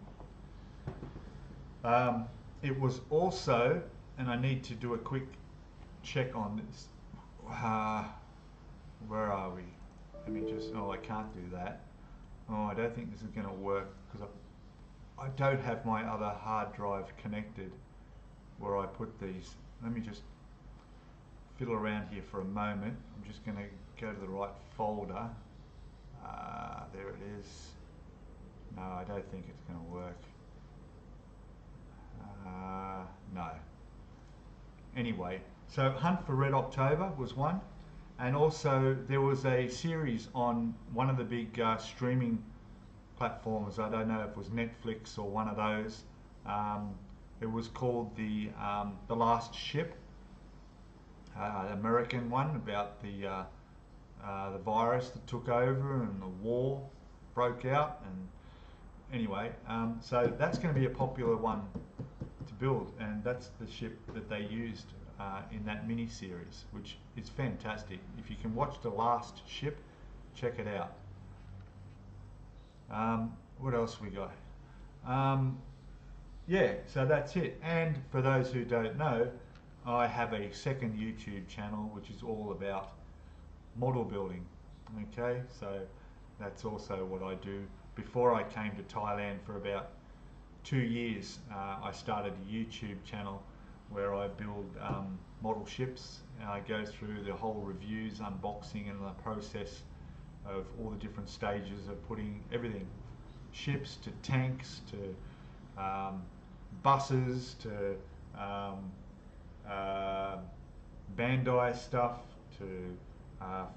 It was also, and I need to do a quick check on this. Where are we? Let me just. Oh, I can't do that. Oh, I don't think this is going to work, because I don't have my other hard drive connected where I put these. Let me just fiddle around here for a moment. I'm just going to go to the right folder. There it is. No, I don't think it's going to work. No. Anyway, so Hunt for Red October was one, and also there was a series on one of the big streaming platforms. I don't know if it was Netflix or one of those. It was called the Last Ship, American one about the virus that took over and the war broke out. And anyway, so that's going to be a popular one to build, and that's the ship that they used in that mini series, which is fantastic. If you can watch The Last Ship, check it out. What else we got? Yeah, so that's it. And for those who don't know, I have a second YouTube channel which is all about model building. Okay, so that's also what I do. Before I came to Thailand for about 2 years, I started a YouTube channel where I build model ships. I go through the whole reviews, unboxing, and the process of all the different stages of putting everything, ships to tanks to buses to Bandai stuff to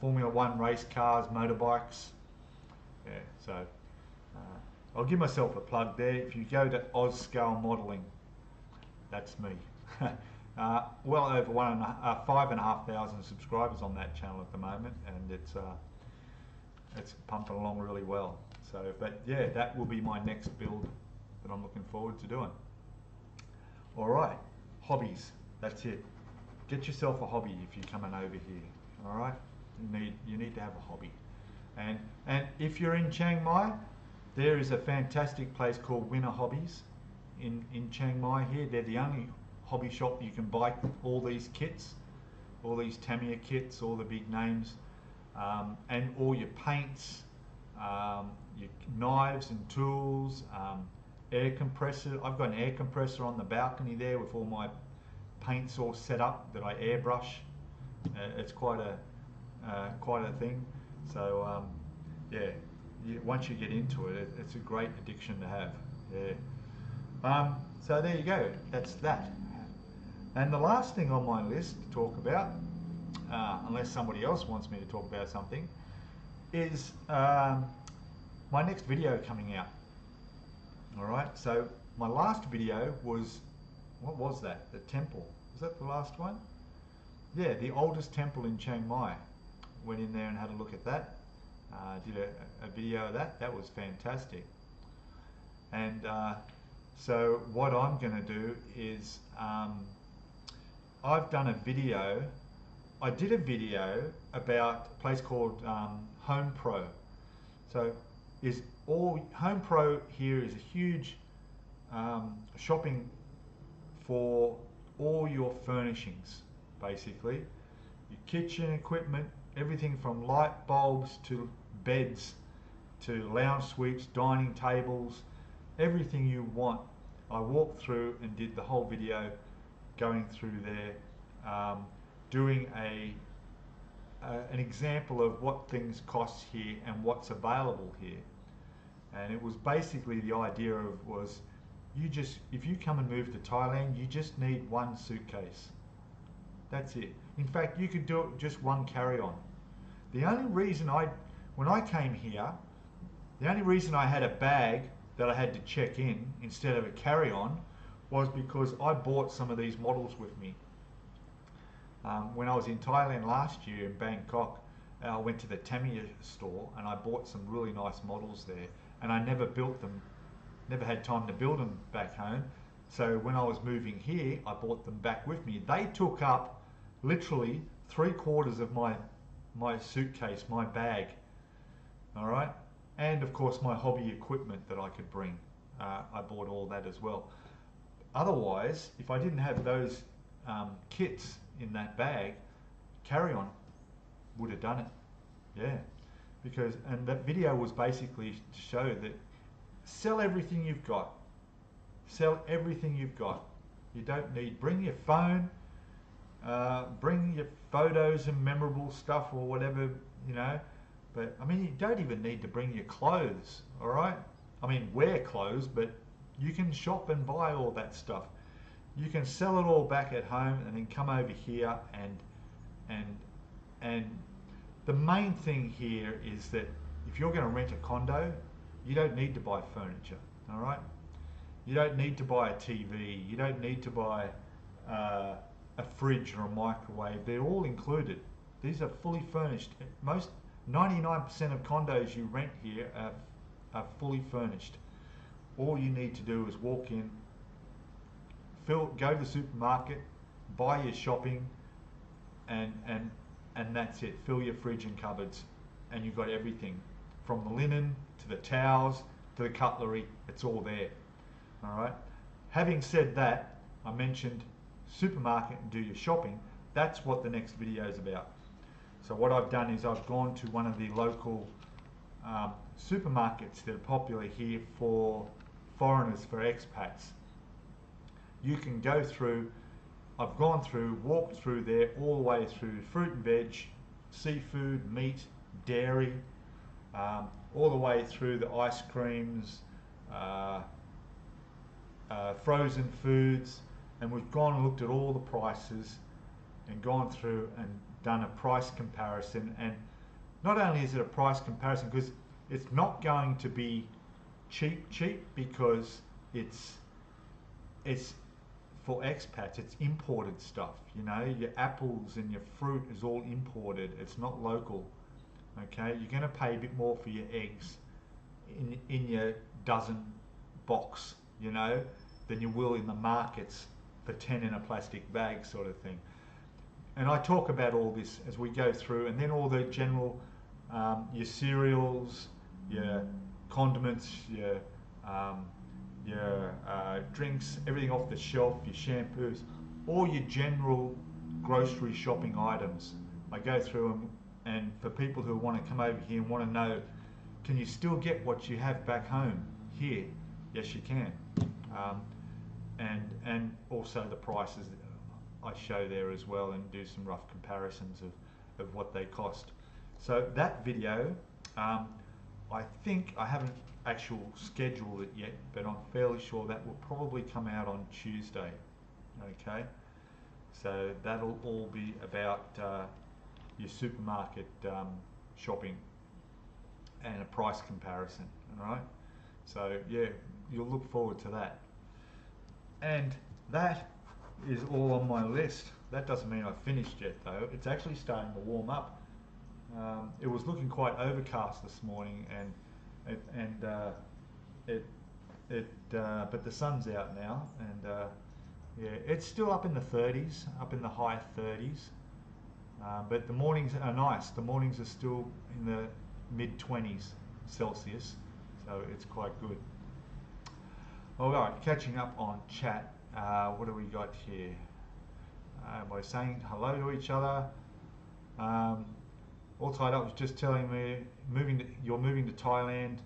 Formula One race cars, motorbikes. Yeah, so I'll give myself a plug there. If you go to Oz Scale Modelling, that's me. Well over 5,500 subscribers on that channel at the moment, and it's pumping along really well. So, but yeah, that will be my next build that I'm looking forward to doing. All right, hobbies. That's it. Get yourself a hobby if you're coming over here. All right, you need to have a hobby. And if you're in Chiang Mai, there is a fantastic place called Winner Hobbies in Chiang Mai here. They're the only hobby shop you can buy all these kits, all these Tamiya kits, all the big names, and all your paints, your knives and tools, air compressor. I've got an air compressor on the balcony there with all my paints all set up that I airbrush. It's quite a thing. So yeah, once you get into it, it's a great addiction to have. Yeah. So there you go. That's that. And the last thing on my list to talk about, unless somebody else wants me to talk about something, is my next video coming out. All right. So my last video was, what was that? The temple. Was that the last one? Yeah, the oldest temple in Chiang Mai. Went in there and had a look at that. Did a video of that. That was fantastic. And so what I'm going to do is I've done a video. I did a video about a place called Home Pro. So Home Pro here is a huge shopping for all your furnishings, basically. Your kitchen equipment, everything from light bulbs to beds to lounge suites, dining tables, everything you want. I walked through and did the whole video going through there, doing an example of what things cost here and what's available here. And it was basically the idea of if you come and move to Thailand, you just need one suitcase. That's it. In fact, you could do it just one carry-on. The only reason when I came here, the only reason I had a bag that I had to check in instead of a carry-on was because I bought some of these models with me. When I was in Thailand last year in Bangkok, I went to the Tamiya store and I bought some really nice models there, and I never built them, never had time to build them back home. So when I was moving here, I bought them back with me. They took up literally 3/4 of my suitcase, my bag. All right, and of course my hobby equipment that I could bring. I bought all that as well. Otherwise, if I didn't have those kits in that bag, carry-on would have done it. Yeah, and that video was basically to show that sell everything you've got. Sell everything you've got. You don't need, bring your phone, bring your photos and memorable stuff or whatever, you know. But I mean, you don't even need to bring your clothes, all right? I mean, wear clothes, but you can shop and buy all that stuff. you can sell it all back at home and then come over here and the main thing here is that if you're going to rent a condo, you don't need to buy furniture, all right? You don't need to buy a TV. You don't need to buy a fridge or a microwave. They're all included. These are fully furnished. Most 99% of condos you rent here are fully furnished. All you need to do is walk in, go to the supermarket, buy your shopping, and that's it. Fill your fridge and cupboards, and you've got everything, from the linen to the towels to the cutlery. It's all there. All right. Having said that, I mentioned supermarket and do your shopping. That's what the next video is about. So what I've done is I've gone to one of the local supermarkets that are popular here for foreigners, for expats. You can go through, I've gone through, walked through there, all the way through fruit and veg, seafood, meat, dairy, all the way through the ice creams, frozen foods, and we've gone and looked at all the prices and gone through and done a price comparison. And not only is it a price comparison, because it's not going to be cheap because it's for expats. It's imported stuff, you know. Your apples and your fruit is all imported. It's not local. Okay, you're going to pay a bit more for your eggs in your dozen box, you know, than you will in the markets for 10 in a plastic bag, sort of thing. And I talk about all this as we go through, and then all the general, your cereals, your condiments, your drinks, everything off the shelf, your shampoos, all your general grocery shopping items. I go through them, and for people who want to come over here and want to know, can you still get what you have back home here? Yes, you can. And also the prices I show there as well, and do some rough comparisons of what they cost. So that video, I think I haven't actually scheduled it yet, but I'm fairly sure that will probably come out on Tuesday. Okay, so that'll all be about your supermarket shopping and a price comparison. All right, so yeah, you'll look forward to that. And that is all on my list. That doesn't mean I've finished yet, though. It's actually starting to warm up. It was looking quite overcast this morning, but the sun's out now, and yeah, it's still up in the 30s, up in the high 30s. But the mornings are nice. The mornings are still in the mid 20s Celsius, so it's quite good. All right, catching up on chat. What do we got here? By saying hello to each other. All tied up was just telling me you're moving to Thailand,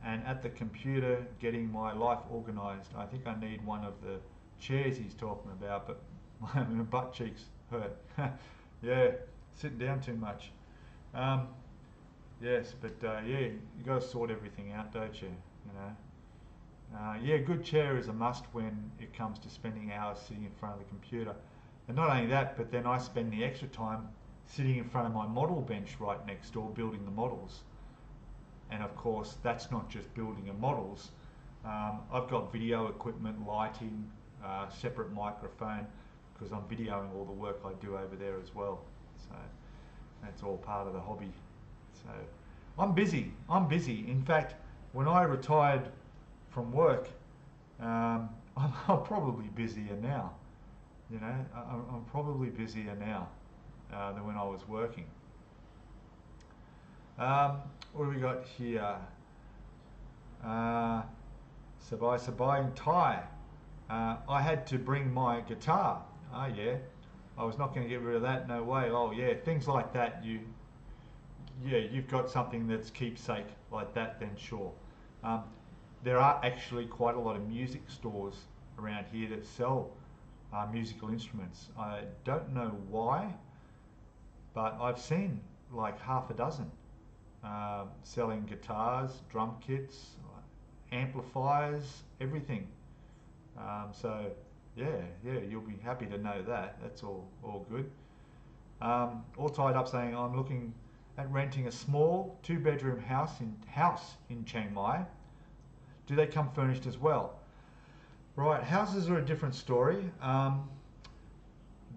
and at the computer getting my life organised. I think I need one of the chairs he's talking about, but my butt cheeks hurt. Yeah, sitting down too much. Yes, but yeah, you got to sort everything out, don't you? You know. Yeah, a good chair is a must when it comes to spending hours sitting in front of the computer. And not only that, but then I spend the extra time sitting in front of my model bench right next door building the models. And of course, that's not just building the models. I've got video equipment, lighting, separate microphone, because I'm videoing all the work I do over there as well. So that's all part of the hobby. So I'm busy. In fact, when I retired from work, I'm probably busier now. You know, I'm probably busier now than when I was working. What do we got here? Sabai in Thai. I had to bring my guitar. Oh yeah, I was not going to get rid of that. No way. Oh yeah, things like that. You've got something that's keepsake like that. Then sure. There are actually quite a lot of music stores around here that sell musical instruments. I don't know why, but I've seen like half a dozen selling guitars, drum kits, amplifiers, everything. So yeah, you'll be happy to know that. That's all good. All tied up saying, I'm looking at renting a small 2-bedroom house in Chiang Mai. Do they come furnished as well? Right, houses are a different story.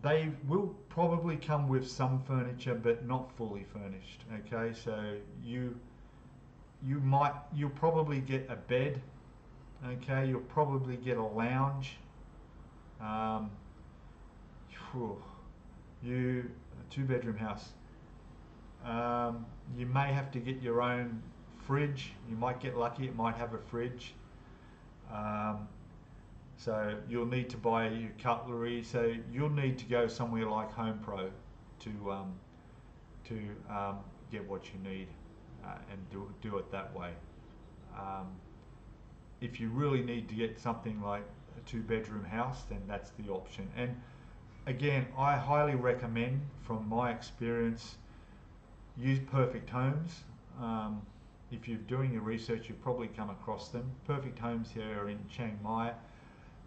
They will probably come with some furniture, but not fully furnished. Okay, so you'll probably get a bed. Okay, you'll probably get a lounge. Um, a 2-bedroom house. You may have to get your own fridge. You might get lucky; it might have a fridge. So you'll need to buy your cutlery. So you'll need to go somewhere like Home Pro to get what you need and do it that way. If you really need to get something like a 2-bedroom house, then that's the option. And again, I highly recommend, from my experience, use Perfect Homes. If you're doing your research, you've probably come across them. Perfect Homes here in Chiang Mai.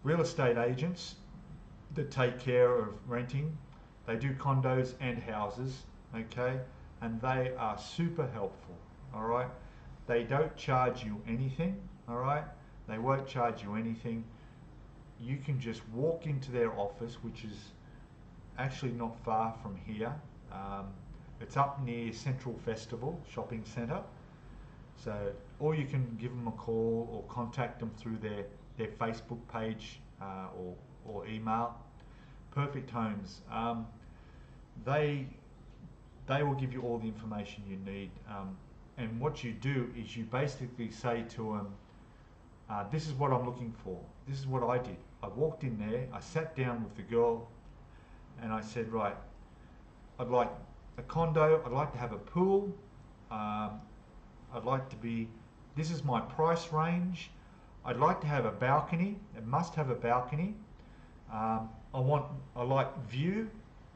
Real estate agents that take care of renting. They do condos and houses, okay? And they are super helpful, all right? They don't charge you anything, all right? They won't charge you anything. You can just walk into their office, which is actually not far from here. It's up near Central Festival Shopping Centre. So, or you can give them a call or contact them through their Facebook page or email. Perfect Homes. They will give you all the information you need. And what you do is you basically say to them, this is what I'm looking for. This is what I did. I walked in there, I sat down with the girl, and I said, right, I'd like a condo, I'd like to have a pool, I'd like to be, this is my price range, I'd like to have a balcony, it must have a balcony, I like view,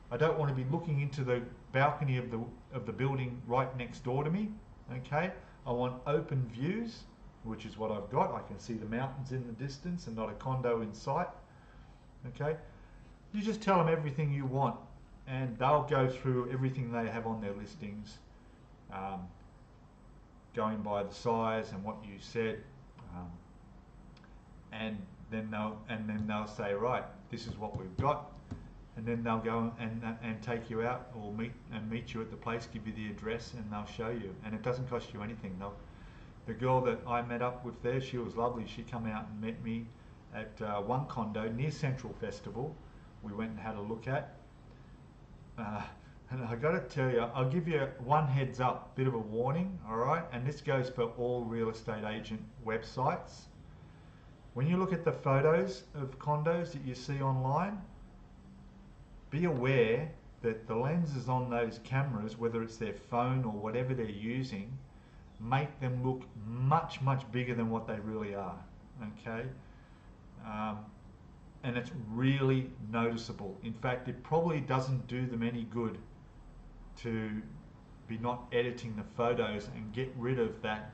I don't want to be looking into the balcony of the building right next door to me, okay, I want open views, which is what I've got. I can see the mountains in the distance and not a condo in sight. Okay, you just tell them everything you want and they'll go through everything they have on their listings, going by the size and what you said, and then they'll say, right, this is what we've got, and then they'll go and take you out or meet you at the place, give you the address, and they'll show you, and it doesn't cost you anything. The girl that I met up with there, she was lovely. She come out and met me at one condo near Central Festival. We went and had a look at. And I got to tell you, I'll give you one heads up, bit of a warning, all right? And this goes for all real estate agent websites. When you look at the photos of condos that you see online, be aware that the lenses on those cameras, whether it's their phone or whatever they're using, make them look much, much bigger than what they really are, okay? And it's really noticeable. In fact, it probably doesn't do them any good to be not editing the photos and get rid of that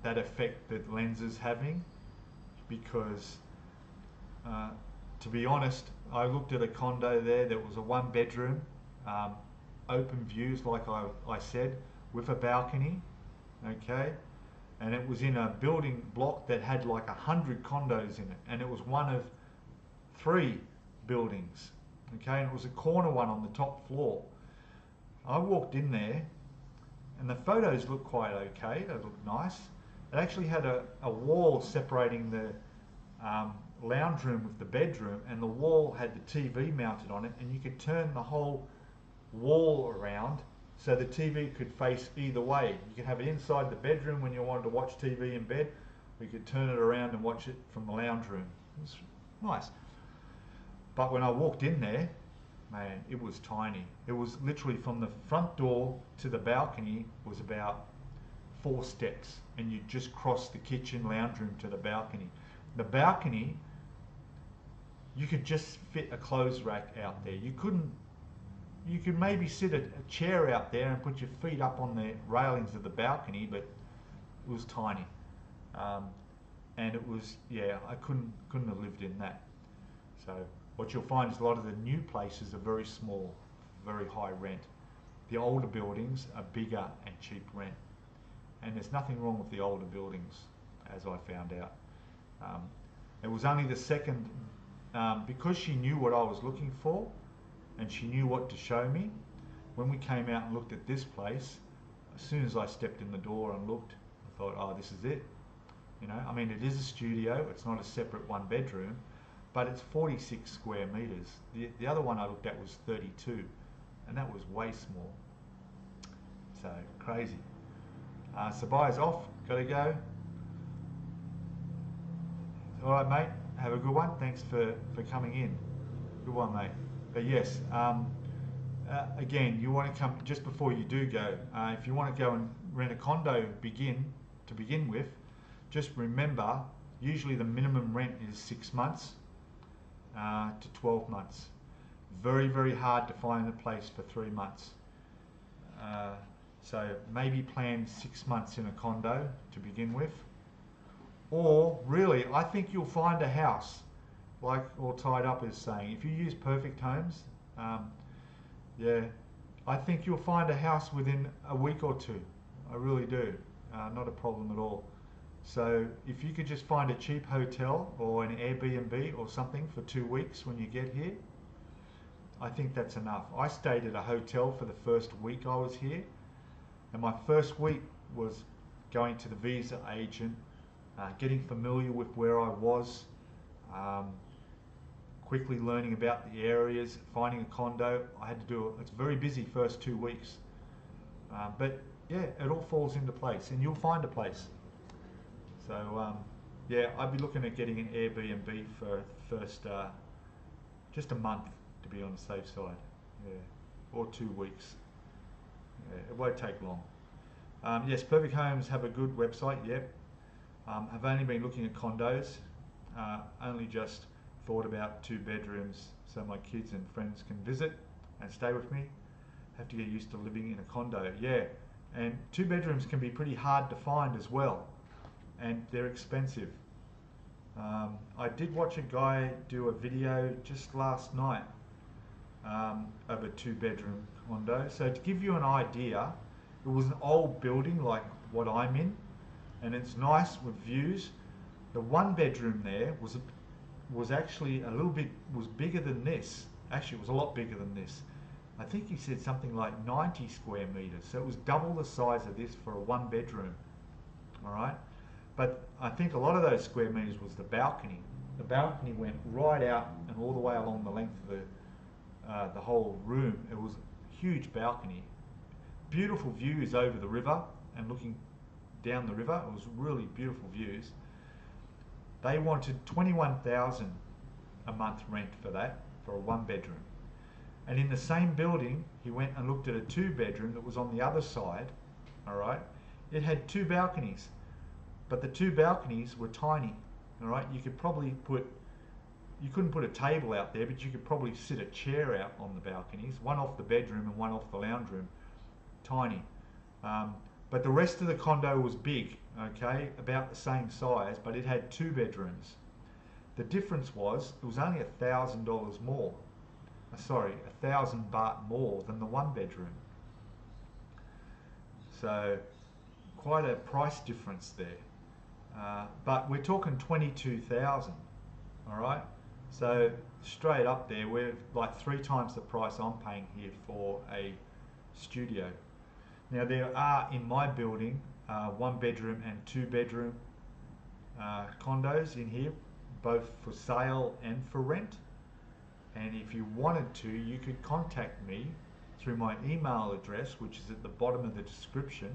that effect that lens is having, because to be honest, I looked at a condo there that was a 1-bedroom, open views like I said, with a balcony, okay, and it was in a building block that had like 100 condos in it, and it was one of 3 buildings, okay, and it was a corner one on the top floor. I walked in there and the photos looked quite okay, they looked nice. It actually had a wall separating the lounge room with the bedroom, and the wall had the TV mounted on it, and you could turn the whole wall around so the TV could face either way. You could have it inside the bedroom when you wanted to watch TV in bed, or you could turn it around and watch it from the lounge room. It was nice. But when I walked in there, man, it was tiny. It was literally from the front door to the balcony was about 4 steps, and you just cross the kitchen lounge room to the balcony. The balcony, you could just fit a clothes rack out there. You could maybe sit a chair out there and put your feet up on the railings of the balcony, but it was tiny. And it was, yeah, I couldn't have lived in that. So what you'll find is a lot of the new places are very small, very high rent. The older buildings are bigger and cheap rent. And there's nothing wrong with the older buildings, as I found out. It was only the second, because she knew what I was looking for and she knew what to show me, when we came out and looked at this place, as soon as I stepped in the door and looked, I thought, oh, this is it. You know, I mean, it is a studio, it's not a separate one bedroom, but it's 46 square meters. The other one I looked at was 32, and that was way small. So, crazy. So buyer's off, gotta go. All right, mate, have a good one. Thanks for coming in. Good one, mate. But yes, again, you want to come, just before you do go, if you want to go and rent a condo to begin with, just remember, usually the minimum rent is 6 months to 12 months. Very, very hard to find a place for 3 months. So maybe plan 6 months in a condo to begin with. Or really, I think you'll find a house, like All Tied Up is saying. If you use Perfect Homes, yeah, I think you'll find a house within a week or two. I really do. Not a problem at all. So if you could just find a cheap hotel or an Airbnb or something for 2 weeks when you get here, I think that's enough. I stayed at a hotel for the first week I was here, and my first week was going to the visa agent, getting familiar with where I was, quickly learning about the areas, finding a condo. I had to do it. It's very busy first 2 weeks. But yeah, it all falls into place and you'll find a place. So yeah, I'd be looking at getting an Airbnb for first, just a month to be on the safe side. Yeah, or 2 weeks. Yeah, it won't take long. Yes, Perfect Homes have a good website, yep. I've only been looking at condos, only just thought about 2 bedrooms so my kids and friends can visit and stay with me. Have to get used to living in a condo, yeah. And 2 bedrooms can be pretty hard to find as well, and they're expensive. I did watch a guy do a video just last night of a 2 bedroom condo. So to give you an idea, it was an old building like what I'm in, and it's nice with views. The 1 bedroom there was actually a little bit, was bigger than this. Actually, it was a lot bigger than this. I think he said something like 90 square meters. So it was double the size of this for a 1 bedroom. All right. But I think a lot of those square meters was the balcony. The balcony went right out and all the way along the length of the whole room. It was a huge balcony. Beautiful views over the river and looking down the river. It was really beautiful views. They wanted $21,000 a month rent for that, for a 1 bedroom. And in the same building, he went and looked at a 2 bedroom that was on the other side. All right, it had 2 balconies, but the 2 balconies were tiny. All right, you couldn't put a table out there, but you could probably sit a chair out on the balconies, one off the bedroom and one off the lounge room. Tiny. But the rest of the condo was big, okay, about the same size, but it had 2 bedrooms. The difference was it was only $1,000 more. Sorry, 1,000 baht more than the 1 bedroom. So quite a price difference there. But we're talking 22,000. All right. So straight up there, we're like 3 times the price I'm paying here for a studio. Now there are in my building 1 bedroom and 2 bedroom condos in here, both for sale and for rent. And if you wanted to, you could contact me through my email address, which is at the bottom of the description,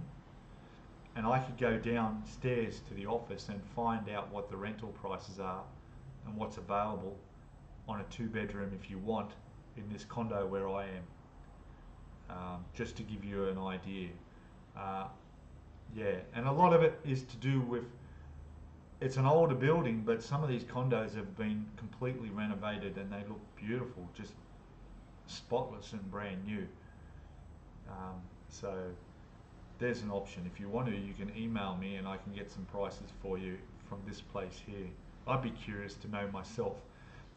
and I could go downstairs to the office and find out what the rental prices are and what's available on a 2 bedroom if you want in this condo where I am, just to give you an idea. Yeah, and a lot of it is to do with, it's an older building, but some of these condos have been completely renovated and they look beautiful, just spotless and brand new. So there's an option. If you want to, you can email me and I can get some prices for you from this place here. I'd be curious to know myself.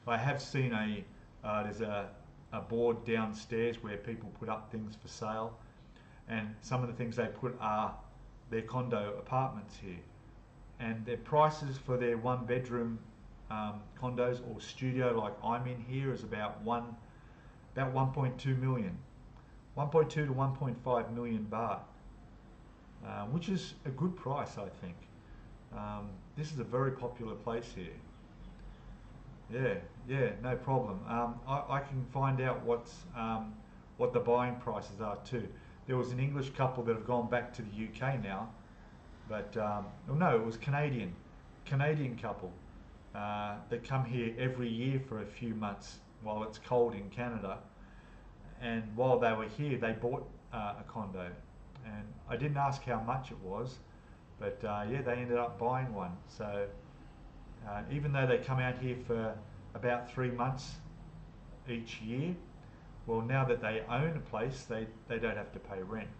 I have seen there's a board downstairs where people put up things for sale, and some of the things they put are their condo apartments here, and their prices for their one bedroom condos or studio like I'm in here is about 1.2 million, 1.2 to 1.5 million baht, which is a good price, I think. This is a very popular place here. Yeah, no problem. I can find out what the buying prices are too. There was an English couple that have gone back to the UK now, but no, it was Canadian couple that come here every year for a few months while it's cold in Canada, and while they were here, they bought a condo, and I didn't ask how much it was, but yeah, they ended up buying one. So even though they come out here for about 3 months each year, well, now that they own a place, they don't have to pay rent.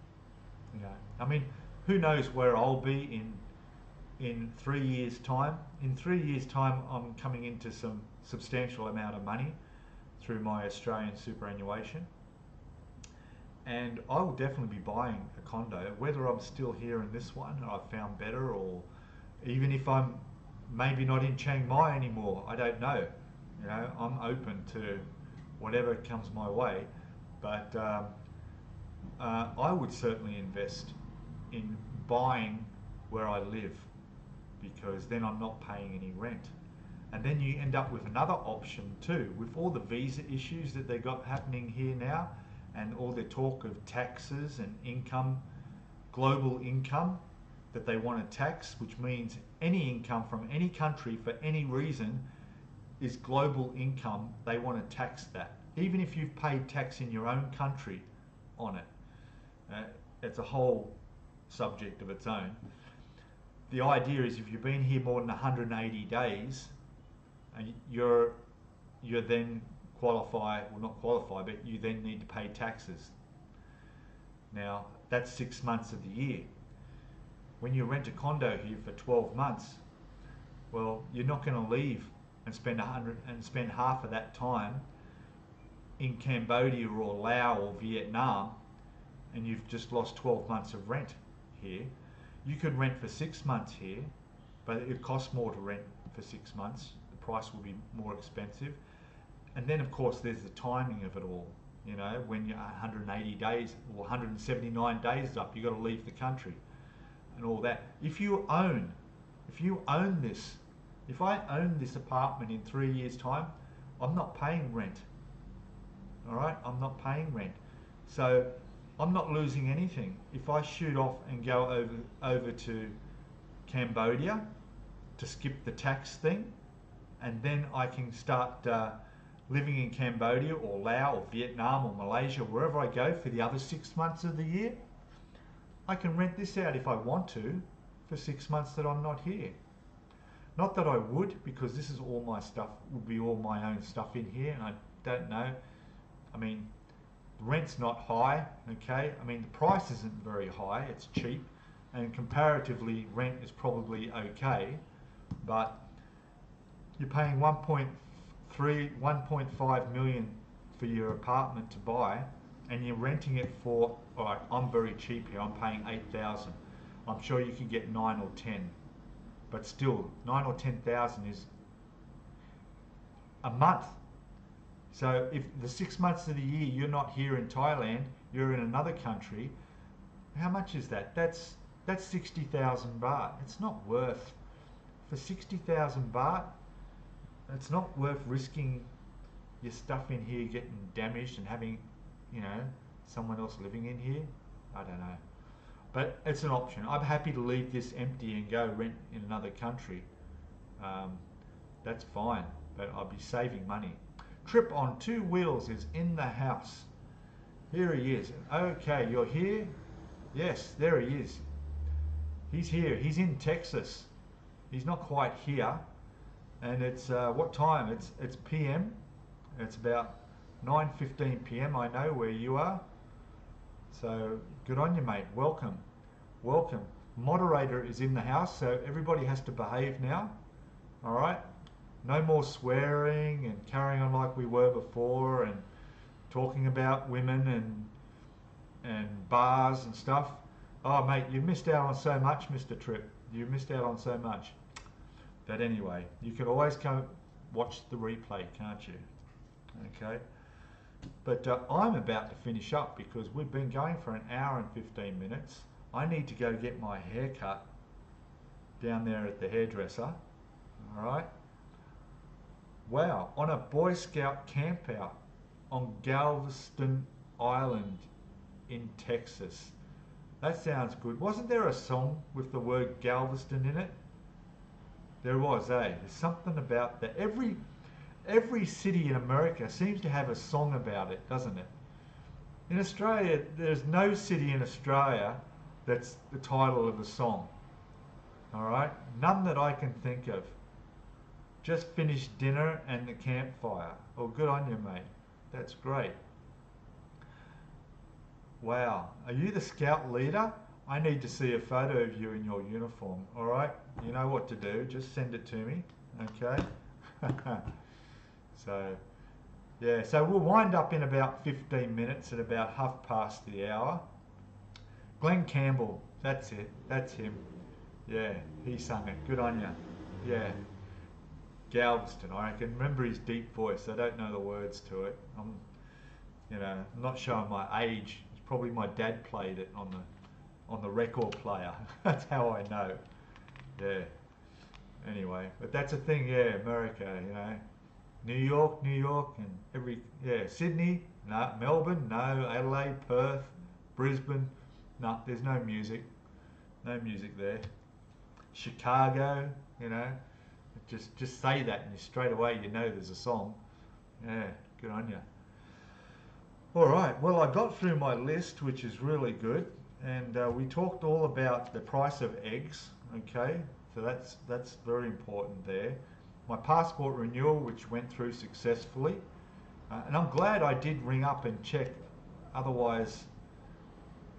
You know, I mean, who knows where I'll be in 3 years' time. In 3 years' time, I'm coming into some substantial amount of money through my Australian superannuation, and I will definitely be buying a condo, whether I'm still here in this one and I've found better, or even if I'm maybe not in Chiang Mai anymore. I don't know. You know, I'm open to whatever comes my way, but I would certainly invest in buying where I live, because then I'm not paying any rent. And then you end up with another option too, with all the visa issues that they got happening here now, and all the talk of taxes and income, global income that they want to tax, which means any income from any country for any reason is global income. They want to tax that, even if you've paid tax in your own country on it. It's a whole subject of its own. The idea is if you've been here more than 180 days, you're then qualify, well, not qualify, but you then need to pay taxes. Now, that's 6 months of the year. When you rent a condo here for 12 months, well, you're not going to leave and spend half of that time in Cambodia or Laos or Vietnam, and you've just lost 12 months of rent here. You could rent for 6 months here, but it costs more to rent for 6 months. The price will be more expensive. And then, of course, there's the timing of it all. You know, when you're 180 days or 179 days up, you've got to leave the country and all that. If you own this, if I own this apartment in 3 years' time, I'm not paying rent. All right, I'm not paying rent. So I'm not losing anything. If I shoot off and go over to Cambodia to skip the tax thing, and then I can start living in Cambodia or Laos or Vietnam or Malaysia, wherever I go for the other 6 months of the year, I can rent this out if I want to for 6 months that I'm not here. Not that I would, because this is all my stuff, would be all my own stuff in here, and I don't know. I mean, the rent's not high, okay? I mean, the price isn't very high, it's cheap, and comparatively rent is probably okay, but you're paying 1.5 million for your apartment to buy, and you're renting it for, all right, I'm very cheap here, I'm paying 8,000. I'm sure you can get 9 or 10, but still 9 or 10,000 is a month. So if the 6 months of the year you're not here in Thailand, you're in another country, how much is that? That's 60,000 baht. It's not worth, for 60,000 baht, it's not worth risking your stuff in here getting damaged and having, you know, someone else living in here. I don't know. But it's an option. I'm happy to leave this empty and go rent in another country. That's fine, but I'll be saving money. Trip on 2 wheels is in the house. Here he is. Okay, you're here? Yes, there he is. He's here. He's in Texas. He's not quite here. And it's what time? It's PM. It's about 9:15 PM. I know where you are. So good on you, mate. Welcome. Welcome. Moderator is in the house, so everybody has to behave now. All right. no more swearing and carrying on like we were before and talking about women and bars and stuff. Oh mate, you missed out on so much, Mr. Tripp. You missed out on so much. But anyway, you can always come watch the replay, can't you? Okay. But I'm about to finish up because we've been going for an hour and 15 minutes. I need to go get my hair cut down there at the hairdresser. All right. Wow, on a Boy Scout campout on Galveston Island in Texas. That sounds good. Wasn't there a song with the word Galveston in it? There was, eh? There's something about that. Every city in America seems to have a song about it, doesn't it? In Australia, there's no city in Australia that's the title of a song. All right? None that I can think of. Just finished dinner and the campfire. Oh, good on you, mate. That's great. Wow. Are you the scout leader? I need to see a photo of you in your uniform. All right? You know what to do. Just send it to me. Okay? So, yeah. So we'll wind up in about 15 minutes at about 1/2 the hour. Glenn Campbell. That's it. That's him. Yeah. He sung it. Good on you. Yeah. Galveston. I can remember his deep voice. I don't know the words to it. I'm not showing my age. It's probably my dad played it on the record player. That's how I know. Yeah. Anyway, but that's a thing. Yeah, America. New York, and Sydney. No, Melbourne. No, Adelaide, Perth, Brisbane. No, there's no music. No music there. Chicago. Just say that and straight away you know there's a song. Yeah, good on you. All right, well I got through my list, which is really good, and we talked all about the price of eggs. Okay, so that's very important there. My passport renewal, which went through successfully, and I'm glad I did ring up and check. Otherwise,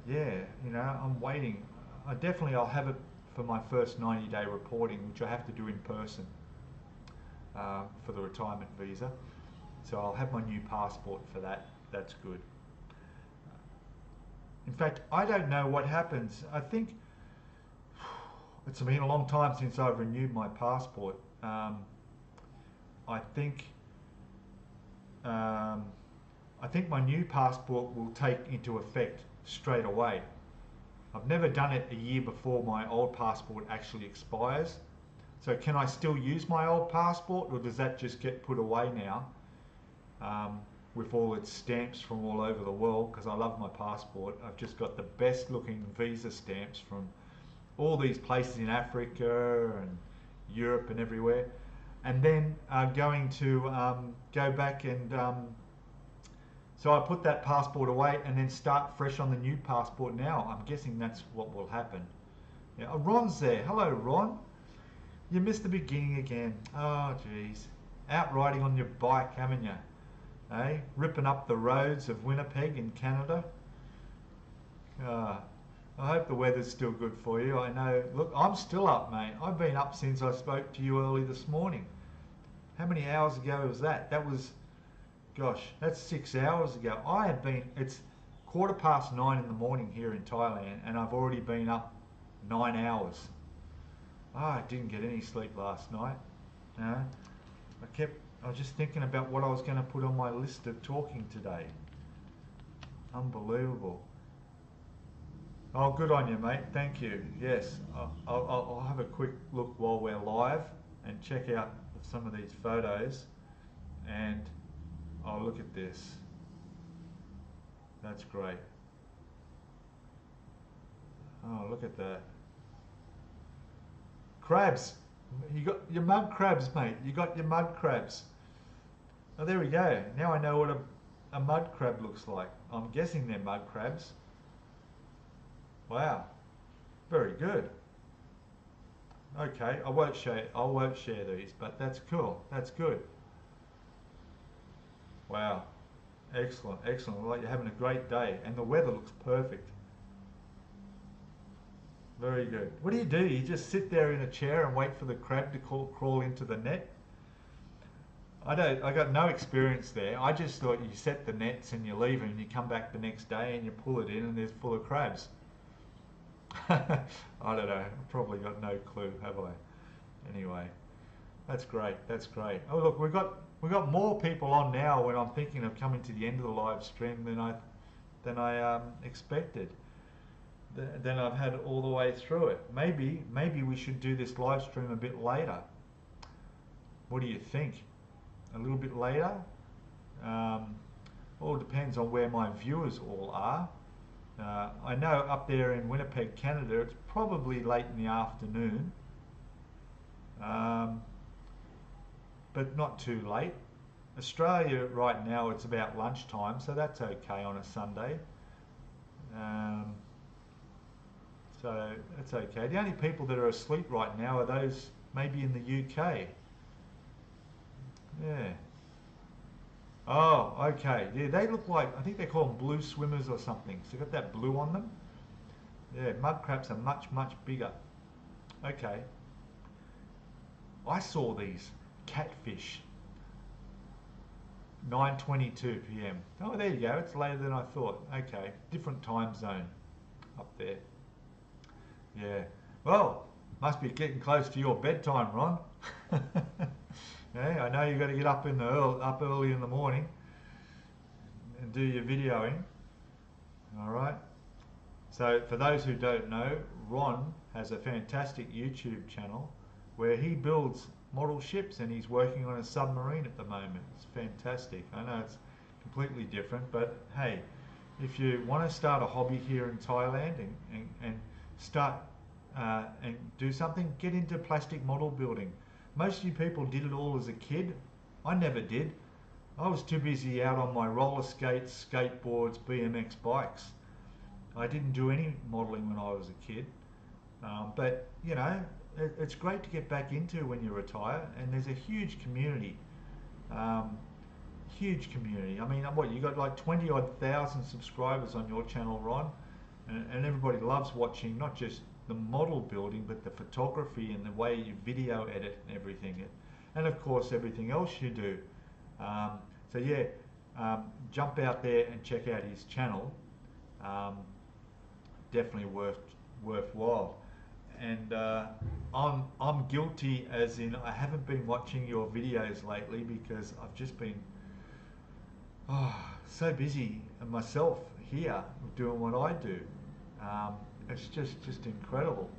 yeah, I'm waiting. I'll have it for my first 90-day reporting, which I have to do in person for the retirement visa. So I'll have my new passport for that. That's good. In fact, I don't know what happens. I think it's been a long time since I've renewed my passport. I think my new passport will take into effect straight away. I've never done it a year before my old passport actually expires. So can I still use my old passport, or does that just get put away now with all its stamps from all over the world? Because I love my passport. I've just got the best looking visa stamps from all these places in Africa and Europe and everywhere. And then going to go back and so I put that passport away and then start fresh on the new passport now. I'm guessing that's what will happen. Yeah, Ron's there. Hello, Ron. You missed the beginning again. Oh, geez. Out riding on your bike, haven't you? Eh? Ripping up the roads of Winnipeg in Canada. I hope the weather's still good for you. I know. Look, I'm still up, mate. I've been up since I spoke to you early this morning. How many hours ago was that? That was... Gosh, that's 6 hours ago. It's 9:15 in the morning here in Thailand, and I've already been up 9 hours. I didn't get any sleep last night. No, I was just thinking about what I was going to put on my list of talking today. Unbelievable. Oh, good on you, mate. Thank you. Yes, I'll have a quick look while we're live and check out some of these photos. And oh, look at this. That's great. Oh, look at that. Crabs. You got your mud crabs, mate. You got your mud crabs. Oh, there we go. Now I know what a mud crab looks like. I'm guessing they're mud crabs. Wow. Very good. Okay, I won't share these, but that's cool. That's good. Wow. Excellent, excellent. Well, you're having a great day, and the weather looks perfect. Very good. What do? You just sit there in a chair and wait for the crab to crawl into the net? I got no experience there. I just thought you set the nets and you leave them and you come back the next day and you pull it in and there's full of crabs. I don't know. I've probably got no clue, have I? Anyway, that's great. That's great. Oh look, we've got more people on now when I'm thinking of coming to the end of the live stream than I expected. Than I've had all the way through it. Maybe we should do this live stream a bit later. What do you think? A little bit later? All depends on where my viewers all are. I know up there in Winnipeg, Canada, it's probably late in the afternoon, but not too late. Australia right now, it's about lunchtime, so that's okay on a Sunday. So that's okay. The only people that are asleep right now are those maybe in the UK. Yeah. Oh, okay. Yeah, they look like, I think they call them blue swimmers or something. So got that blue on them. Yeah, mud crabs are much, much bigger. Okay. I saw these catfish. 9:22 p.m. Oh, there you go. It's later than I thought. Okay, different time zone up there. Yeah. Well, must be getting close to your bedtime, Ron. Yeah, I know you've got to get up up early in the morning and do your videoing. All right. So for those who don't know, Ron has a fantastic YouTube channel where he builds model ships and he's working on a submarine at the moment. It's fantastic. I know it's completely different, but hey, if you want to start a hobby here in Thailand and start and do something, get into plastic model building. Most of you people did it all as a kid. I never did. I was too busy out on my roller skates, skateboards, BMX bikes. I didn't do any modeling when I was a kid. But, you know, it's great to get back into when you retire, and there's a huge community. Huge community. I mean, what, you got like 20-odd thousand subscribers on your channel, Ron, and everybody loves watching not just the model building, but the photography and the way you video edit and everything, and of course everything else you do. So yeah, jump out there and check out his channel. Definitely worthwhile. And I'm guilty, as in I haven't been watching your videos lately because I've just been so busy myself here doing what I do. It's just incredible.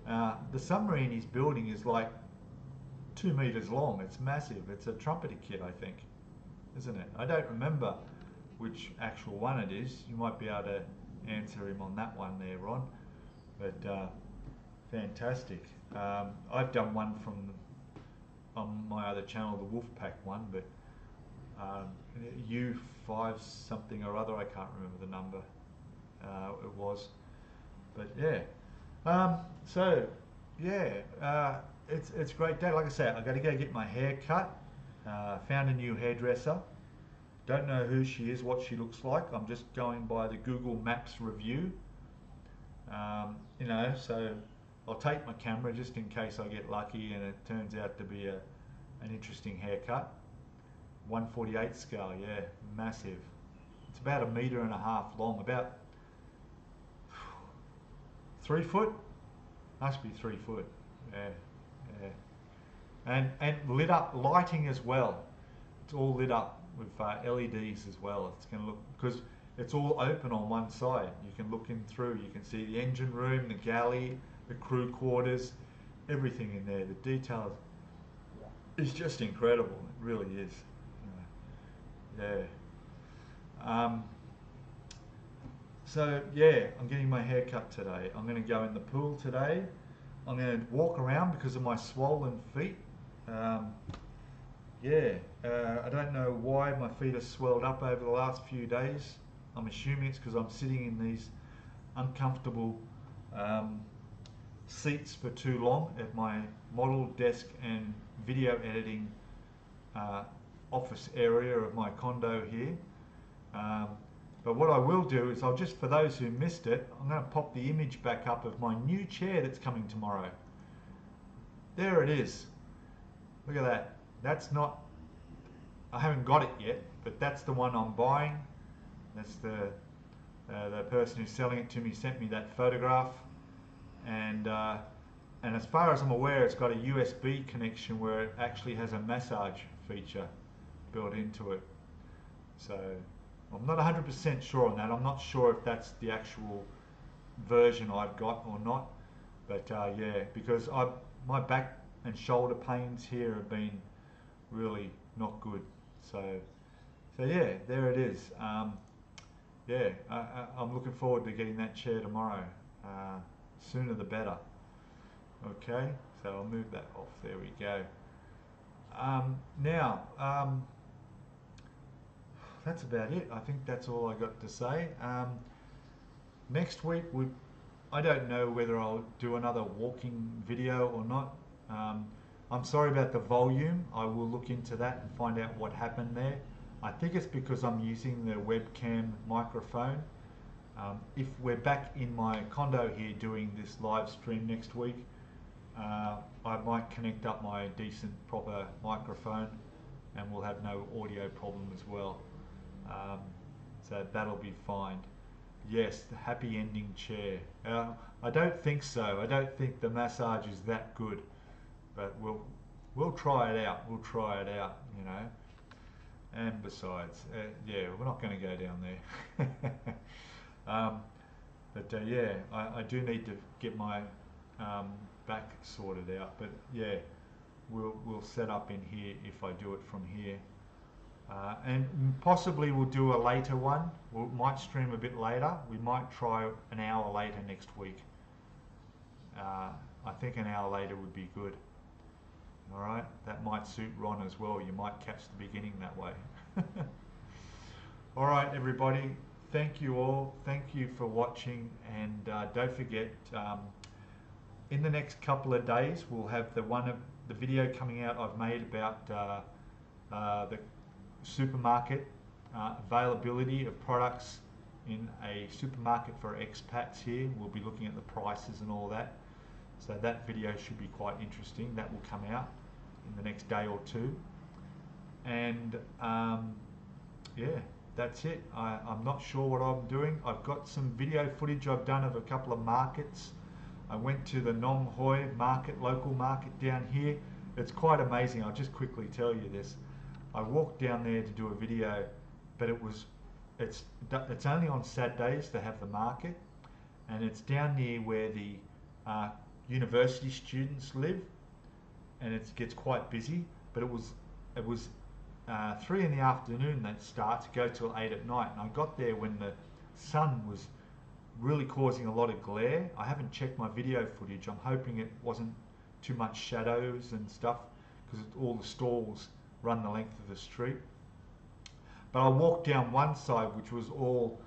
The submarine he's building is like 2 meters long. It's massive. It's a trumpeter kit, I think, isn't it? I don't remember which actual one it is. You might be able to answer him on that one there, Ron. But fantastic. I've done one on my other channel, the Wolfpack one, but U5 something or other, I can't remember the number it was. But yeah, so yeah, it's a great day. Like I said, I got to go get my hair cut. Found a new hairdresser. Don't know who she is, what she looks like. I'm just going by the Google Maps review. You know, so I'll take my camera just in case I get lucky and it turns out to be an interesting haircut. 1/48 scale, yeah, massive. It's about 1.5 meters long, about 3 foot? Must be 3 foot. Yeah, yeah. And lit up, lighting as well. It's all lit up with LEDs as well. It's going to look, because it's all open on one side. You can look in through. You can see the engine room, the galley, the crew quarters, everything in there. The details is just incredible. It really is. Yeah. So yeah, I'm getting my hair cut today. I'm going to go in the pool today. I'm going to walk around because of my swollen feet. Yeah, I don't know why my feet are swelled up over the last few days. I'm assuming it's because I'm sitting in these uncomfortable seats for too long at my model desk and video editing office area of my condo here. But what I will do is I'll just, for those who missed it, I'm going to pop the image back up of my new chair that's coming tomorrow. There it is. Look at that. That's not I haven't got it yet, but that's the one I'm buying. That's the person who's selling it to me sent me that photograph, and as far as I'm aware, it's got a USB connection where it actually has a massage feature built into it. So I'm not 100% sure on that. I'm not sure if that's the actual version I've got or not. But yeah, because my back and shoulder pains here have been really not good. So yeah, there it is. Yeah, I'm looking forward to getting that chair tomorrow. Sooner the better. Okay, so I'll move that off. There we go. Now, that's about it. I think that's all I got to say. Next week, I don't know whether I'll do another walking video or not. I'm sorry about the volume. I will look into that and find out what happened there. I think it's because I'm using the webcam microphone. If we're back in my condo here doing this live stream next week, I might connect up my decent proper microphone and we'll have no audio problem as well. So that'll be fine. Yes, the happy ending chair. I don't think so. I don't think the massage is that good, but we'll try it out. We'll try it out, you know. And besides, yeah, we're not going to go down there. But yeah, I do need to get my back sorted out. But yeah, we'll set up in here if I do it from here. And possibly we'll do a later one. We might stream a bit later. We might try an hour later next week. I think an hour later would be good. All right, that might suit Ron as well. You might catch the beginning that way. All right, everybody. Thank you all. Thank you for watching. And don't forget, in the next couple of days, we'll have the video coming out I've made about the supermarket availability of products in a supermarket for expats here. We'll be looking at the prices and all that. So that video should be quite interesting. That will come out in the next day or two. And yeah, that's it. I'm not sure what I'm doing. I've got some video footage I've done of a couple of markets. I went to the Nong Hoi market, local market down here. It's quite amazing. I'll just quickly tell you this. I walked down there to do a video, but it's only on Saturdays to have the market, and it's down near where the university students live, and it gets quite busy. But it was 3 in the afternoon that starts, go till 8 at night, and I got there when the sun was really causing a lot of glare. I haven't checked my video footage. I'm hoping it wasn't too much shadows and stuff, because all the stalls run the length of the street. But I walked down one side, which was all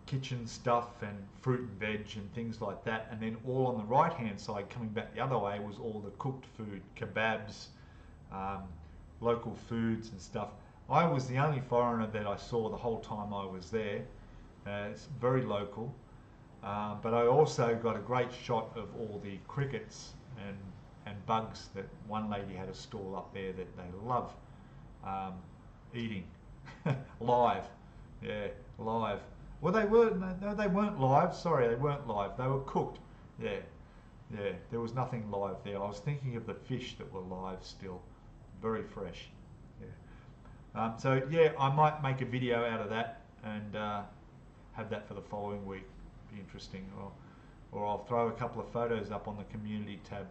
kitchen stuff and fruit and veg and things like that, and then all on the right hand side coming back the other way was all the cooked food, kebabs, local foods and stuff. I was the only foreigner that I saw the whole time I was there. It's very local, but I also got a great shot of all the crickets and bugs that one lady had a stall up there that they love eating live. Yeah, live. Well, they weren't live. Sorry, they weren't live. They were cooked. Yeah, yeah. There was nothing live there. I was thinking of the fish that were live still, very fresh. Yeah. So yeah, I might make a video out of that and have that for the following week. Be interesting. Or I'll throw a couple of photos up on the community tab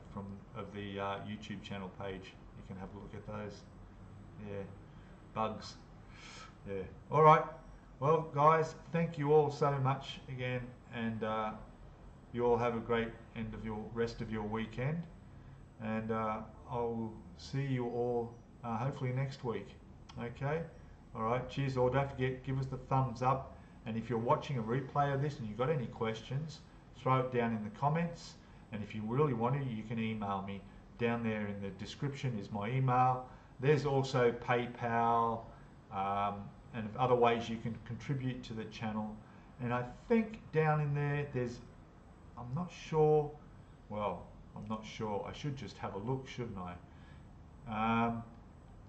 of the YouTube channel page. You can have a look at those. Yeah, bugs. Yeah. All right. Well, guys, thank you all so much again, and you all have a great rest of your weekend. And I'll see you all hopefully next week. Okay. All right. Cheers all. Don't forget, give us the thumbs up. And if you're watching a replay of this and you've got any questions, throw it down in the comments, and if you really want to, you can email me. Down there in the description is my email. There's also PayPal and other ways you can contribute to the channel. And I think down in there I'm not sure, I should just have a look, shouldn't I?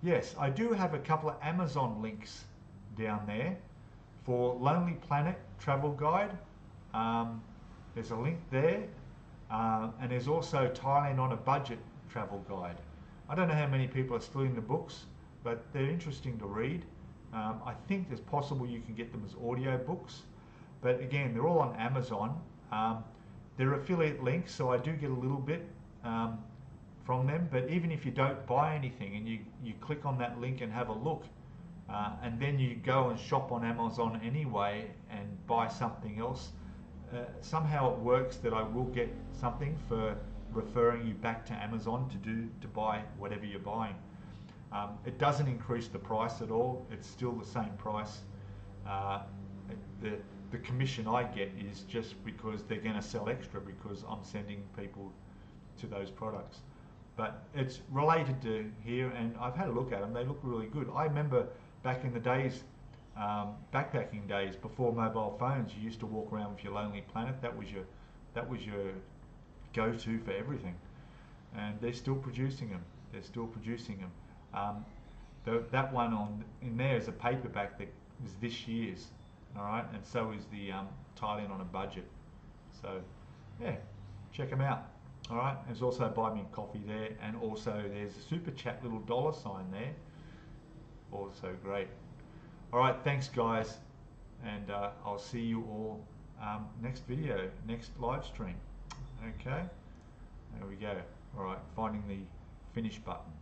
Yes, I do have a couple of Amazon links down there for Lonely Planet Travel Guide. There's a link there, and there's also Thailand on a Budget Travel Guide. I don't know how many people are still in the books, but they're interesting to read. I think there's possible you can get them as audio books, but again, they're all on Amazon. They're affiliate links, so I do get a little bit from them, but even if you don't buy anything and you click on that link and have a look, and then you go and shop on Amazon anyway and buy something else, somehow it works that I will get something for referring you back to Amazon to buy whatever you're buying. It doesn't increase the price at all. It's still the same price. The commission I get is just because they're going to sell extra because I'm sending people to those products. But it's related to here, and I've had a look at them. They look really good. I remember back in the days, backpacking days, before mobile phones, you used to walk around with your Lonely Planet. That was your go-to for everything. And they're still producing them. They're still producing them. That one in there is a paperback that is this year's. All right, and so is the Thailand on a Budget. So yeah, check them out. All right, there's also buy me a coffee there, and also there's a super chat little dollar sign there. Also great. All right, thanks guys, and I'll see you all next video, next live stream. Okay, there we go. All right, finding the finish button.